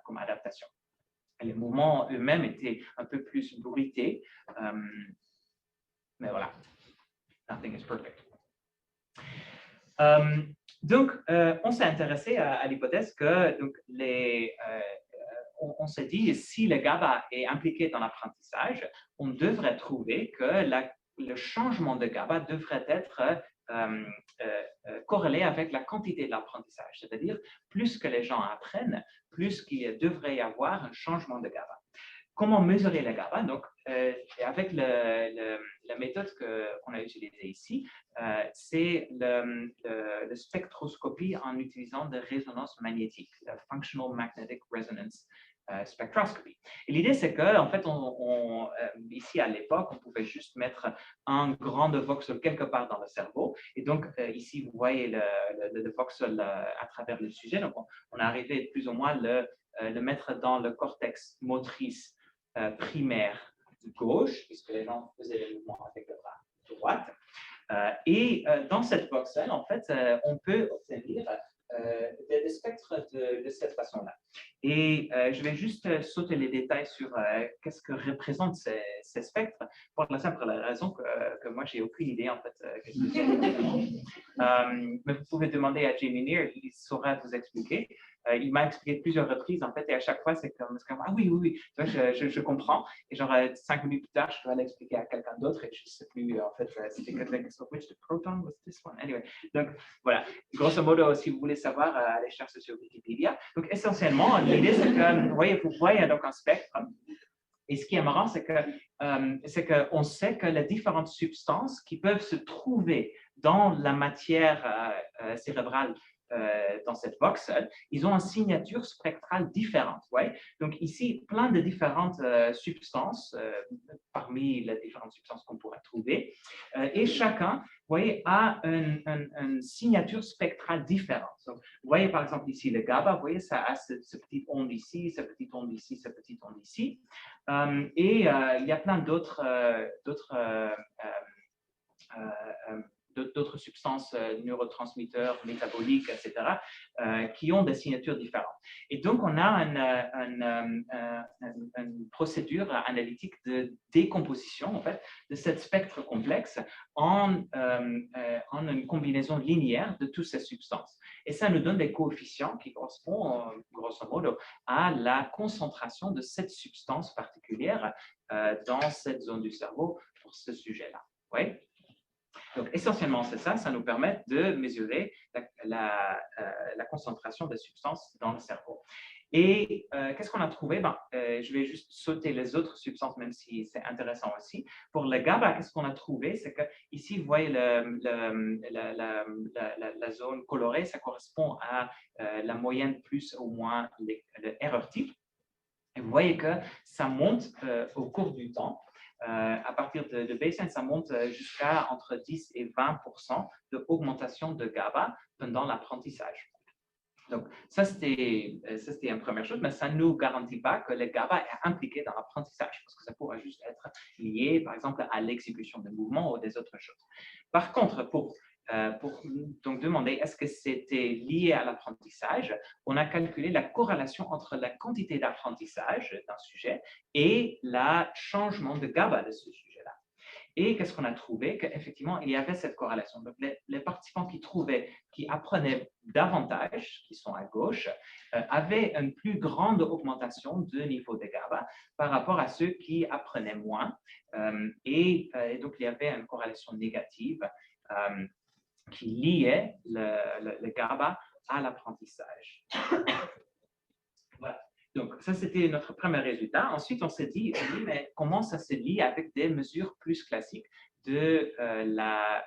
S2: comme adaptation. Les mouvements eux-mêmes étaient un peu plus bruités, mais voilà, nothing is perfect. Donc, on s'est intéressé à l'hypothèse que donc, on s'est dit, si le GABA est impliqué dans l'apprentissage, on devrait trouver que le changement de GABA devrait être corrélé avec la quantité de l'apprentissage. C'est-à-dire, plus que les gens apprennent, plus qu'il devrait y avoir un changement de GABA. Comment mesurer le GABA? Donc, avec la méthode qu'on a utilisée ici, c'est la spectroscopie en utilisant de résonance magnétique, la Functional Magnetic Resonance Spectroscopy. Et l'idée, c'est qu'en fait, ici à l'époque, on pouvait juste mettre un grand voxel quelque part dans le cerveau. Et donc, ici, vous voyez le voxel à travers le sujet. Donc, on a arrivé plus ou moins le mettre dans le cortex motrice primaire gauche, puisque les gens faisaient les mouvements avec le bras droite. Dans cette voxel, en fait, on peut obtenir des spectres de cette façon-là. Et je vais juste sauter les détails sur qu'est-ce que représentent ces spectres, pour la simple raison que moi, j'ai aucune idée, en fait, qu'est-ce que c'est. Mais vous pouvez demander à Jamie Neer, il saura vous expliquer. Il m'a expliqué plusieurs reprises, en fait, et à chaque fois, c'est comme ah oui, je comprends. Et genre, 5 minutes plus tard, je dois l'expliquer à quelqu'un d'autre, et je ne sais plus, en fait, c'était which the proton was this one. Anyway, donc, voilà. Grosso modo, si vous voulez savoir, allez chercher sur Wikipédia. Donc, essentiellement, l'idée, c'est que, vous voyez donc un spectre. Et ce qui est marrant, c'est qu'on sait que les différentes substances qui peuvent se trouver dans la matière cérébrale dans cette voxel, ils ont une signature spectrale différente. Ouais? Donc ici, plein de différentes substances, parmi les différentes substances qu'on pourrait trouver, et chacun, vous voyez, a une signature spectrale différente. Donc, vous voyez par exemple ici le GABA, vous voyez, ça a ce petit onde ici, ce petit onde ici, ce petit onde ici. Il y a plein d'autres substances, neurotransmetteurs, métaboliques, etc., qui ont des signatures différentes. Et donc, on a une procédure analytique de décomposition, en fait, de ce spectre complexe en une combinaison linéaire de toutes ces substances. Et ça nous donne des coefficients qui correspondent, grosso modo, à la concentration de cette substance particulière dans cette zone du cerveau pour ce sujet-là. Oui? Donc, essentiellement, c'est ça. Ça nous permet de mesurer la concentration des substances dans le cerveau. Et qu'est-ce qu'on a trouvé? Je vais juste sauter les autres substances, même si c'est intéressant aussi. Pour le GABA, qu'est-ce qu'on a trouvé? C'est que ici, vous voyez la zone colorée, ça correspond à la moyenne plus ou moins le erreur type. Et vous voyez que ça monte au cours du temps. À partir de baseline, ça monte jusqu'à entre 10 et 20% d'augmentation de GABA pendant l'apprentissage. Donc, ça, c'était une première chose, mais ça ne nous garantit pas que le GABA est impliqué dans l'apprentissage, parce que ça pourrait juste être lié, par exemple, à l'exécution de mouvements ou des autres choses. Par contre, pour donc demander est-ce que c'était lié à l'apprentissage, on a calculé la corrélation entre la quantité d'apprentissage d'un sujet et le changement de GABA de ce sujet-là. Et qu'est-ce qu'on a trouvé? Qu'effectivement, il y avait cette corrélation. Donc, les participants qui apprenaient davantage, qui sont à gauche, avaient une plus grande augmentation de niveau de GABA par rapport à ceux qui apprenaient moins. Et donc, il y avait une corrélation négative qui liait le GABA à l'apprentissage. Voilà. Donc, ça, c'était notre premier résultat. Ensuite, on s'est dit, oui, mais comment ça se lie avec des mesures plus classiques de la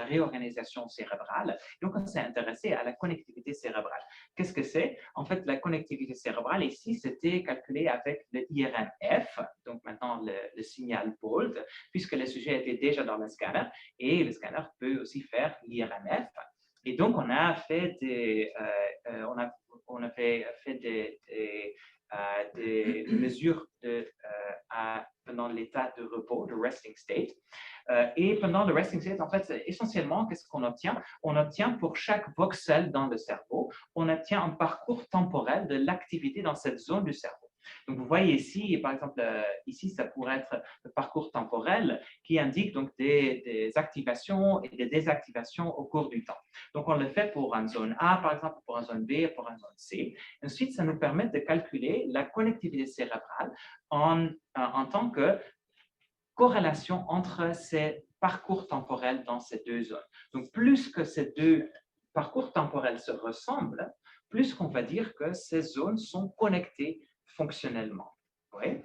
S2: réorganisation cérébrale. Donc, on s'est intéressé à la connectivité cérébrale. Qu'est-ce que c'est? En fait, la connectivité cérébrale, ici, c'était calculé avec le IRMF, donc maintenant le signal BOLD, puisque le sujet était déjà dans le scanner, et le scanner peut aussi faire l'IRMF. Et donc, on a fait des mesures pendant l'état de repos, de resting state. Et pendant le resting state, en fait, essentiellement, qu'est-ce qu'on obtient? On obtient pour chaque voxel dans le cerveau, on obtient un parcours temporel de l'activité dans cette zone du cerveau. Donc, vous voyez ici, par exemple, ici, ça pourrait être le parcours temporel qui indique donc des activations et des désactivations au cours du temps. Donc, on le fait pour une zone A, par exemple, pour une zone B, pour une zone C. Ensuite, ça nous permet de calculer la connectivité cérébrale en tant que corrélation entre ces parcours temporels dans ces deux zones. Donc, plus que ces deux parcours temporels se ressemblent, plus qu'on va dire que ces zones sont connectées fonctionnellement. Oui.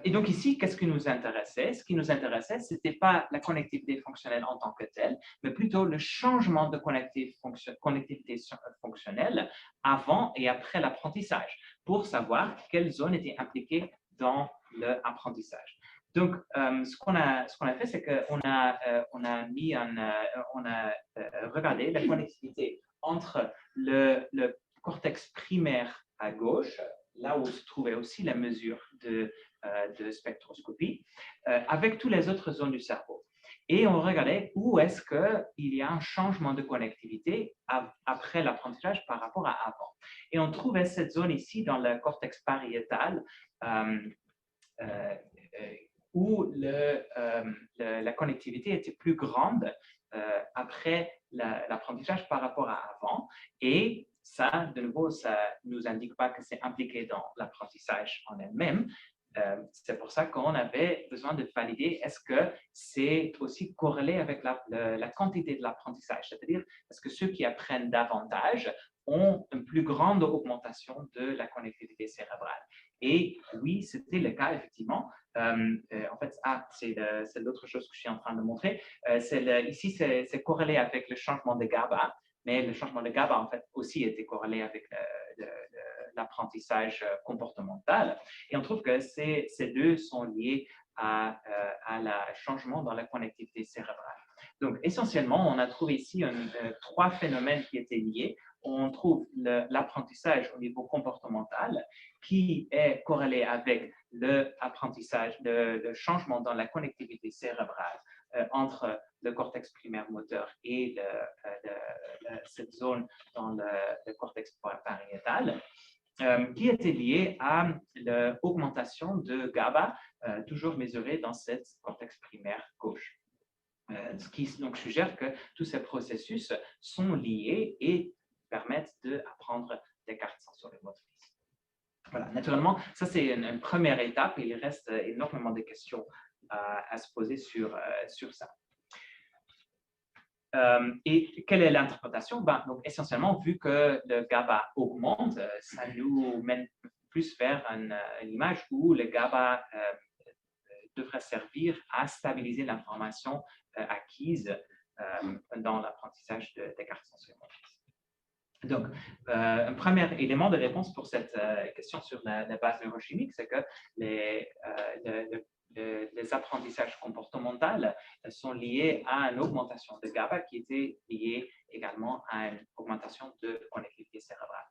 S2: Et donc ici, qu'est-ce qui nous intéressait? Ce qui nous intéressait, ce n'était pas la connectivité fonctionnelle en tant que telle, mais plutôt le changement de connectivité fonctionnelle avant et après l'apprentissage, pour savoir quelles zones étaient impliquées dans l'apprentissage. Donc, ce qu'on a fait, c'est qu'on a regardé la connectivité entre le cortex primaire à gauche, là où se trouvait aussi la mesure de spectroscopie, avec toutes les autres zones du cerveau. Et on regardait où est-ce qu'il y a un changement de connectivité après l'apprentissage par rapport à avant. Et on trouvait cette zone ici dans le cortex pariétal où la connectivité était plus grande après l'apprentissage par rapport à avant. Et ça, de nouveau, ça ne nous indique pas que c'est impliqué dans l'apprentissage en elle-même. C'est pour ça qu'on avait besoin de valider est-ce que c'est aussi corrélé avec la quantité de l'apprentissage, c'est-à-dire est-ce que ceux qui apprennent davantage ont une plus grande augmentation de la connectivité cérébrale. Et oui, c'était le cas, effectivement. En fait, c'est l'autre chose que je suis en train de montrer. Ici, c'est corrélé avec le changement de GABA, mais le changement de GABA, en fait, aussi était corrélé avec l'apprentissage comportemental. Et on trouve que ces deux sont liés à le changement dans la connectivité cérébrale. Donc, essentiellement, on a trouvé ici trois phénomènes qui étaient liés. On trouve l'apprentissage au niveau comportemental qui est corrélé avec l'apprentissage, le changement dans la connectivité cérébrale entre le cortex primaire moteur et cette zone dans le cortex pariétal, qui était lié à l'augmentation de GABA, toujours mesurée dans cette cortex primaire gauche. Ce qui donc suggère que tous ces processus sont liés et permettent d'apprendre des cartes sensorimotrices. Voilà, naturellement, ça c'est une première étape et il reste énormément de questions à se poser sur ça. Et quelle est l'interprétation? Donc, essentiellement, vu que le GABA augmente, ça nous mène plus vers une image où le GABA devrait servir à stabiliser l'information acquise dans l'apprentissage des cartes sensorimotrices. Donc, un premier élément de réponse pour cette question sur la base neurochimique, c'est que les apprentissages comportementaux sont liés à une augmentation de GABA qui était liée également à une augmentation de connectivité cérébrale.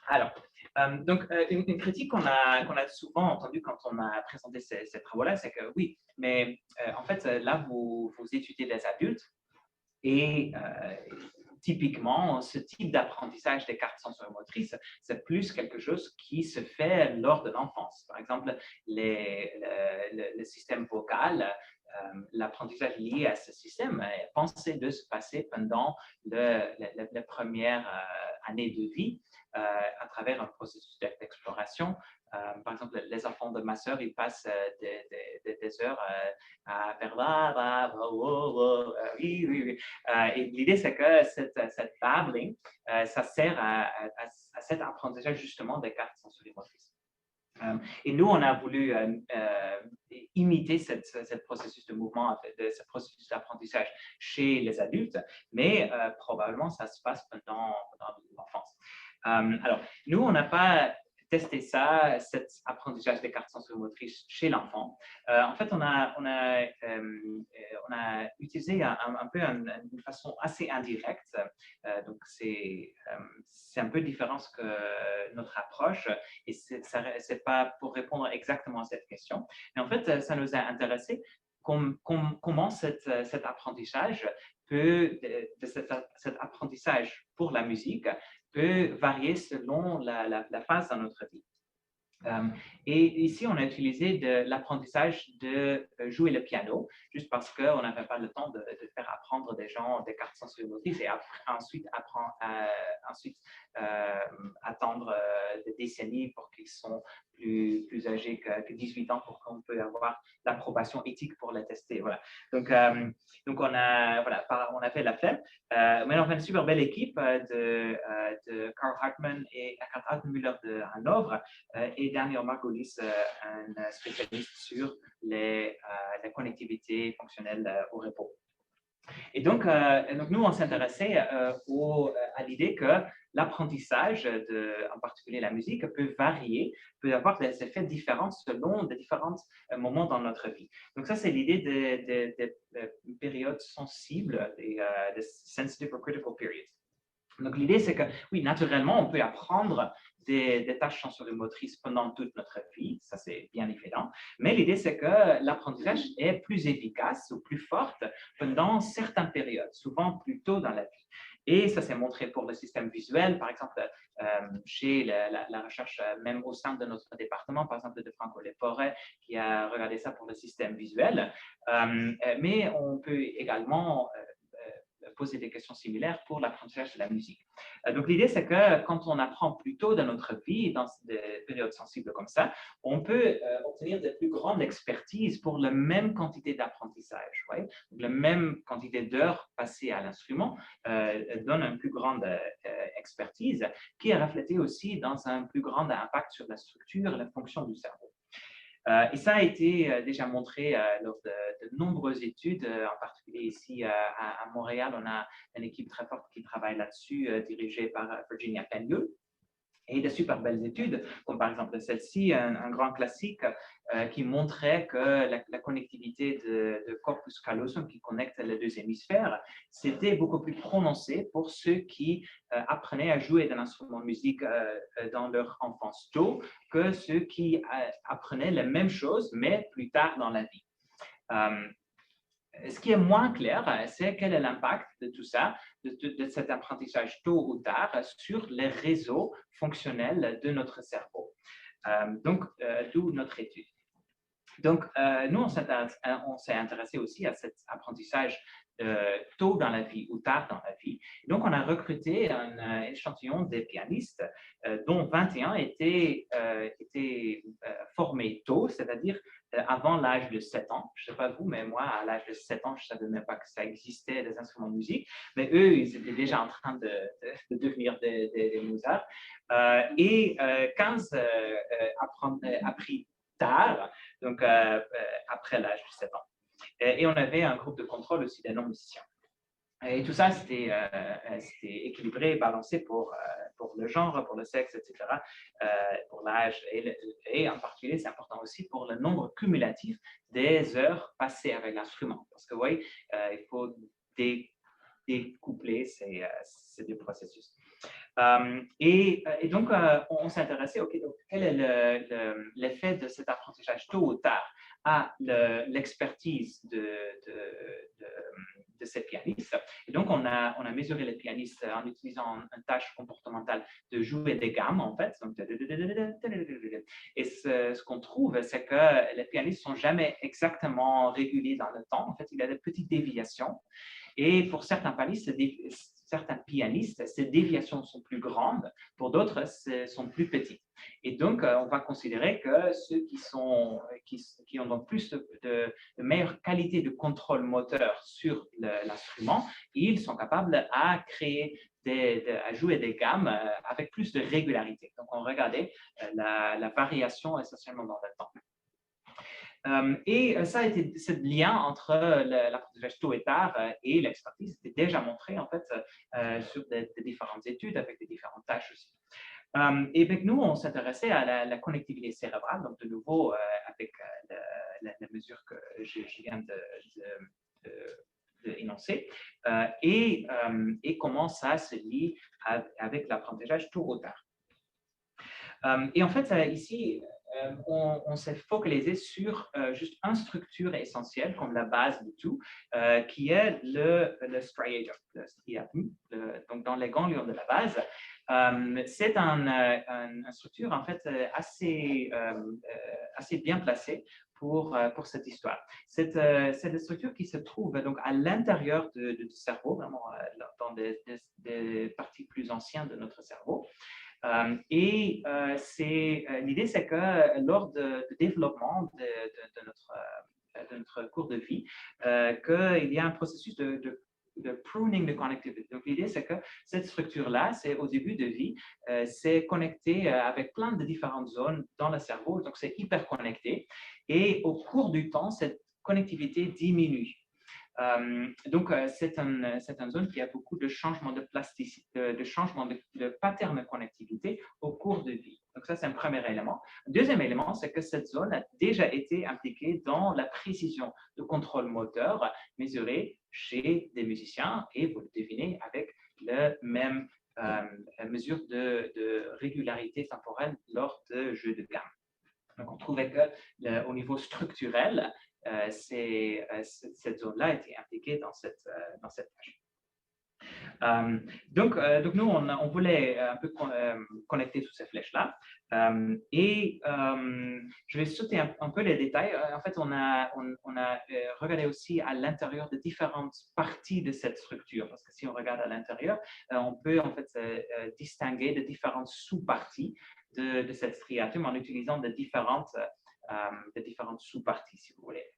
S2: Alors, donc, une critique qu'on a souvent entendue quand on a présenté ces travaux-là, c'est que oui, mais en fait, là, vous étudiez des adultes et typiquement, ce type d'apprentissage des cartes sensorimotrices, c'est plus quelque chose qui se fait lors de l'enfance. Par exemple, le système vocal l'apprentissage lié à ce système est pensé de se passer pendant la première année de vie à travers un processus d'exploration. Par exemple, les enfants de ma sœur, ils passent des heures à faire oui, oui, oui. Et l'idée, c'est que cette babbling, ça sert à cet apprentissage justement des cartes sensorimotrices. Et nous, on a voulu imiter ce processus de mouvement, ce processus d'apprentissage chez les adultes, mais probablement ça se passe pendant l'enfance. Alors, nous, on n'a pas testé ça, cet apprentissage des cartes sensorimotrices chez l'enfant. En fait, on a utilisé un peu une façon assez indirecte. Donc, c'est un peu différent que notre approche et ce n'est pas pour répondre exactement à cette question. Mais en fait, ça nous a intéressé comment cet apprentissage cet apprentissage pour la musique peut varier selon la phase dans notre vie. Et ici, on a utilisé de l'apprentissage de jouer le piano, juste parce qu'on n'avait pas le temps de faire apprendre des gens des cartes sensorimotrices et ensuite attendre des décennies pour qu'ils sont plus âgés que 18 ans pour qu'on puisse avoir l'approbation éthique pour les tester. Voilà. Donc on a fait la flemme. Mais on a fait une super belle équipe de Carl Hartman et Eckhard Altenmüller de Hanovre et Daniel Margolis, un spécialiste sur la connectivité fonctionnelle au repos. Et donc nous, on s'intéressait à l'idée que l'apprentissage, en particulier la musique, peut varier, peut avoir des effets différents selon des différents moments dans notre vie. Donc ça, c'est l'idée des périodes sensibles, des sensitive or critical periods. Donc l'idée, c'est que, oui, naturellement, on peut apprendre des tâches sensorimotrices pendant toute notre vie, ça c'est bien évident, mais l'idée c'est que l'apprentissage est plus efficace ou plus forte pendant certaines périodes, souvent plus tôt dans la vie. Et ça s'est montré pour le système visuel, par exemple, chez la recherche, même au sein de notre département, par exemple de Franco Leporret, qui a regardé ça pour le système visuel. Mais on peut également poser des questions similaires pour l'apprentissage de la musique. Donc, l'idée, c'est que quand on apprend plus tôt dans notre vie, dans des périodes sensibles comme ça, on peut obtenir de plus grandes expertises pour la même quantité d'apprentissage. Ouais? Donc, la même quantité d'heures passées à l'instrument donne une plus grande expertise qui est reflétée aussi dans un plus grand impact sur la structure et la fonction du cerveau. Et ça a été déjà montré lors de nombreuses études, en particulier ici à Montréal. On a une équipe très forte qui travaille là-dessus, dirigée par Virginia Pennieux. Et de super belles études, comme par exemple celle-ci, un grand classique qui montrait que la connectivité de corpus callosum qui connecte les deux hémisphères, c'était beaucoup plus prononcé pour ceux qui apprenaient à jouer d'un instrument de musique dans leur enfance tôt que ceux qui apprenaient la même chose, mais plus tard dans la vie. Ce qui est moins clair, c'est quel est l'impact de tout ça, de cet apprentissage tôt ou tard sur les réseaux fonctionnels de notre cerveau. Donc, d'où notre étude. Donc, nous, on s'est intéressé aussi à cet apprentissage tôt dans la vie ou tard dans la vie. Donc, on a recruté un échantillon des pianistes dont 21 étaient formés tôt, c'est-à-dire avant l'âge de 7 ans. Je ne sais pas vous, mais moi, à l'âge de 7 ans, je ne savais même pas que ça existait, des instruments de musique. Mais eux, ils étaient déjà en train de devenir des Mozart. Et 15 appris tard, donc après l'âge de 7 ans. Et on avait un groupe de contrôle aussi des non-musiciens. Et tout ça, c'était équilibré, balancé pour le genre, pour le sexe, etc., pour l'âge. Et en particulier, c'est important aussi pour le nombre cumulatif des heures passées avec l'instrument. Parce que, vous voyez, il faut découpler ces deux processus. Et donc, on s'est intéressé, OK, donc, quel est l'effet de cet apprentissage tôt ou tard à l'expertise de ces pianistes. Et donc, on a mesuré les pianistes en utilisant une tâche comportementale de jouer des gammes, en fait. Donc, et ce qu'on trouve, c'est que les pianistes ne sont jamais exactement réguliers dans le temps. En fait, il y a des petites déviations. Et pour certains pianistes, ces déviations sont plus grandes, pour d'autres, sont plus petites. Et donc, on va considérer que ceux qui ont donc plus de meilleure qualité de contrôle moteur sur l'instrument, ils sont capables à à jouer des gammes avec plus de régularité. Donc, on regardait la variation essentiellement dans le temps. Et ça a été ce lien entre l'apprentissage tôt et tard et l'expertise était déjà montré en fait sur des différentes études avec des différentes tâches aussi. Et avec nous, on s'intéressait à la connectivité cérébrale, donc de nouveau avec la mesure que je viens d'énoncer, et comment ça se lie avec l'apprentissage tôt ou tard. Et en fait, ici, on s'est focalisé sur juste une structure essentielle comme la base de tout, qui est le striatum, donc dans les ganglions de la base. C'est une structure en fait assez bien placée pour cette histoire. C'est une structure qui se trouve donc à l'intérieur du cerveau, vraiment dans des parties plus anciennes de notre cerveau. L'idée, c'est que lors du développement de notre cours de vie, qu'il y a un processus de pruning de connectivité. Donc, l'idée, c'est que cette structure-là, c'est au début de vie, c'est connecté avec plein de différentes zones dans le cerveau. Donc, c'est hyper connecté. Et au cours du temps, cette connectivité diminue. Donc, c'est une zone qui a beaucoup de changements de plasticité, de changements de pattern de connectivité au cours de vie. Donc, ça, c'est un premier élément. Un deuxième élément, c'est que cette zone a déjà été impliquée dans la précision de contrôle moteur mesurée chez des musiciens et vous le devinez avec la même mesure de régularité temporelle lors de jeux de gamme. Donc, on trouvait qu'au niveau structurel, cette zone-là était impliquée dans cette tâche. Donc, nous, on voulait un peu connecter toutes ces flèches-là. Je vais sauter un peu les détails. En fait, on a regardé aussi à l'intérieur de différentes parties de cette structure. Parce que si on regarde à l'intérieur, on peut en fait distinguer de différentes sous-parties de cette striatum en utilisant de différentes sous-parties, si vous voulez.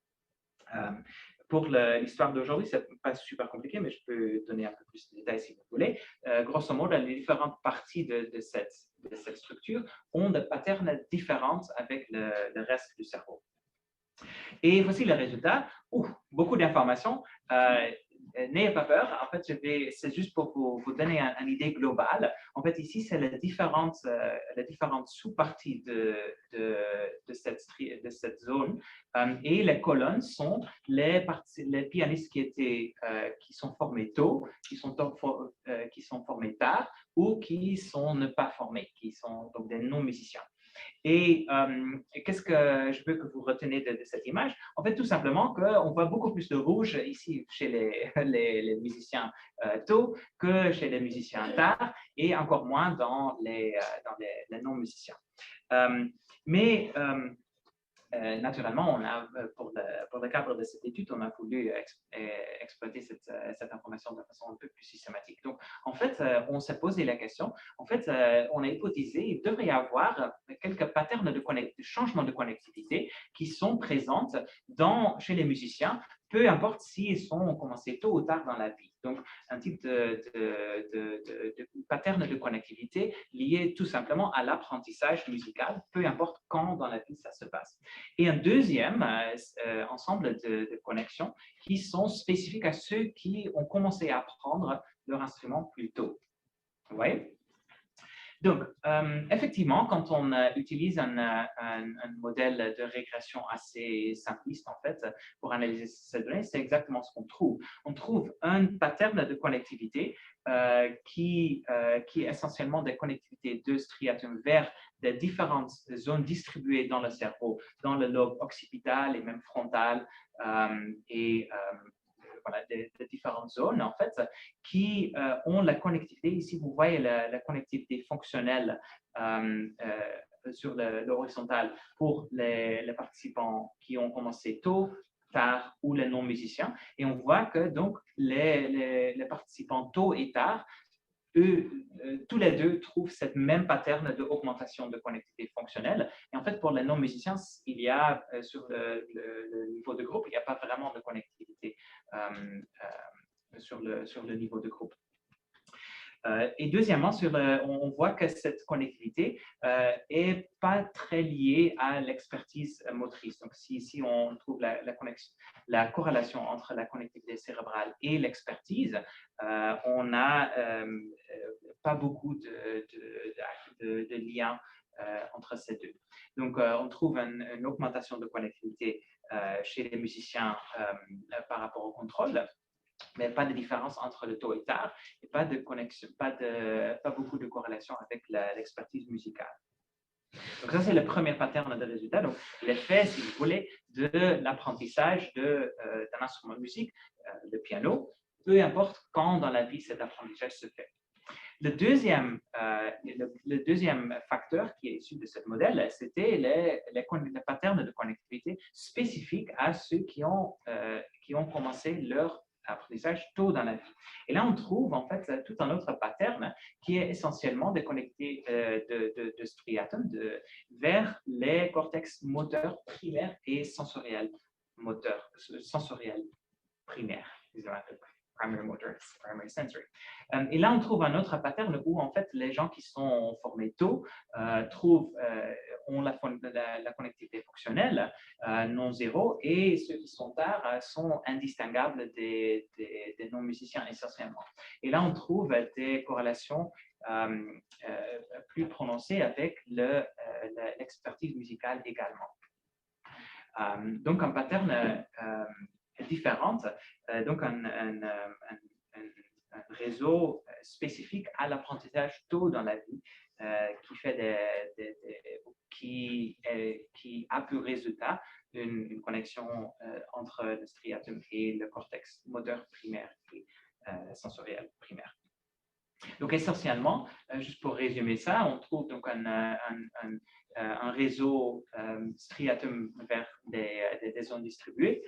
S2: Pour l'histoire d'aujourd'hui, ce n'est pas super compliqué, mais je peux donner un peu plus de détails si vous voulez. Grosso modo, les différentes parties de cette structure ont des patterns différents avec le reste du cerveau. Et voici le résultat. Beaucoup d'informations. N'ayez pas peur. En fait, c'est juste pour vous donner une idée globale. En fait, ici, c'est les différentes sous-parties de cette zone. Et les colonnes sont les pianistes qui sont formés tôt, qui sont formés tard ou qui sont ne pas formés, qui sont donc des non-musiciens. Et qu'est-ce que je veux que vous retenez de cette image? En fait, tout simplement qu'on voit beaucoup plus de rouge ici chez les musiciens tôt que chez les musiciens tard et encore moins dans les non-musiciens. Naturellement, pour le cadre de cette étude, on a voulu exploiter cette information de façon un peu plus systématique. Donc, en fait, on s'est posé la question. En fait, on a hypothisé qu'il devrait y avoir quelques patterns de changement de connectivité qui sont présentes chez les musiciens, peu importe s'ils ont commencé tôt ou tard dans la vie. Donc, un type de pattern de connectivité lié tout simplement à l'apprentissage musical, peu importe quand dans la vie ça se passe. Et un deuxième ensemble de connexions qui sont spécifiques à ceux qui ont commencé à apprendre leur instrument plus tôt. Vous voyez? Donc, effectivement, quand on utilise un modèle de régression assez simpliste, en fait, pour analyser ces données, c'est exactement ce qu'on trouve. On trouve un pattern de connectivité qui est essentiellement des connectivités de striatum vers des différentes zones distribuées dans le cerveau, dans le lobe occipital et même frontal et voilà, de différentes zones, en fait, qui ont la connectivité. Ici, vous voyez la connectivité fonctionnelle sur l'horizontale pour les participants qui ont commencé tôt, tard ou les non-musiciens. Et on voit que donc les participants tôt et tard, eux, tous les deux trouvent cette même pattern d'augmentation de connectivité fonctionnelle. Et en fait, pour les non-musiciens, il y a sur le niveau de groupe, il n'y a pas vraiment de connectivité sur le niveau de groupe. Et deuxièmement, on voit que cette connectivité n'est pas très liée à l'expertise motrice. Donc, si on trouve la corrélation entre la connectivité cérébrale et l'expertise, on n'a pas beaucoup de liens entre ces deux. Donc, on trouve une augmentation de connectivité chez les musiciens par rapport au contrôle, mais pas de différence entre le tôt et tard, et pas de connexion, pas beaucoup de corrélation avec l'expertise musicale. Donc ça, c'est le premier pattern de résultat. Donc l'effet, si vous voulez, de l'apprentissage d'un instrument de musique, le piano, peu importe quand dans la vie cet apprentissage se fait. Le deuxième facteur qui est issu de ce modèle, c'était les patterns de connectivité spécifiques à ceux qui ont commencé leur apprentissage tôt dans la vie. Et là, on trouve en fait tout un autre pattern qui est essentiellement déconnecté de striatum vers les cortex moteurs primaires et sensoriels primaires. Primary motor, primary sensory. Et là, on trouve un autre pattern où, en fait, les gens qui sont formés tôt ont la connectivité fonctionnelle non zéro, et ceux qui sont tard sont indistinguables des non-musiciens essentiellement. Et là, on trouve des corrélations plus prononcées avec l'expertise musicale également. Donc, un pattern différente, donc un réseau spécifique à l'apprentissage tôt dans la vie qui a pour résultat une connexion entre le striatum et le cortex moteur primaire et sensoriel primaire. Donc essentiellement, juste pour résumer ça, on trouve donc un réseau striatum vers des zones distribuées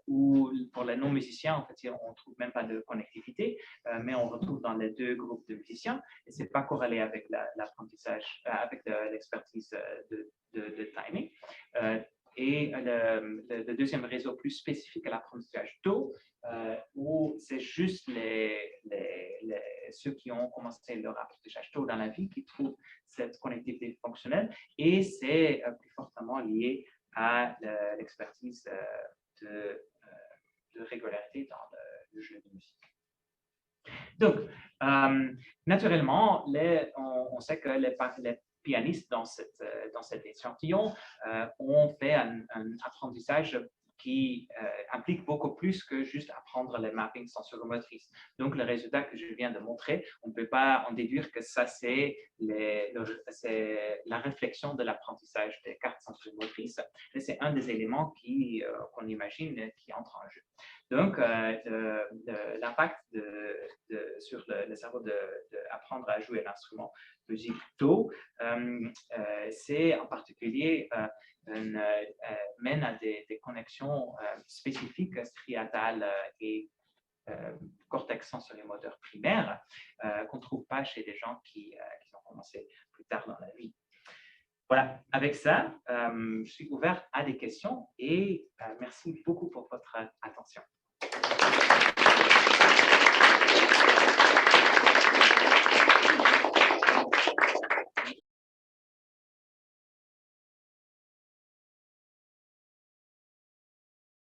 S2: où pour les non-musiciens, en fait, on ne trouve même pas de connectivité, mais on retrouve dans les deux groupes de musiciens, et ce n'est pas corrélé avec l'apprentissage, avec l'expertise de timing. Et le deuxième réseau plus spécifique à l'apprentissage tôt, où c'est juste ceux qui ont commencé leur apprentissage tôt dans la vie qui trouvent cette connectivité fonctionnelle, et c'est plus fortement lié à l'expertise de régularité dans le jeu de musique. Donc, naturellement, on sait que les pianistes dans cet échantillon ont fait un apprentissage qui implique beaucoup plus que juste apprendre les mappings sensorimotrices. Donc, le résultat que je viens de montrer, on ne peut pas en déduire que ça, c'est la réflexion de l'apprentissage des cartes sensorimotrices, mais c'est un des éléments qu'on imagine qui entre en jeu. Donc, l'impact sur le cerveau d'apprendre à jouer un instrument de musique tôt, c'est en particulier mène à des connexions spécifiques striatales et cortex sensorimoteur primaire qu'on ne trouve pas chez des gens qui ont commencé plus tard dans la vie. Voilà, avec ça, je suis ouvert à des questions et merci beaucoup pour votre attention.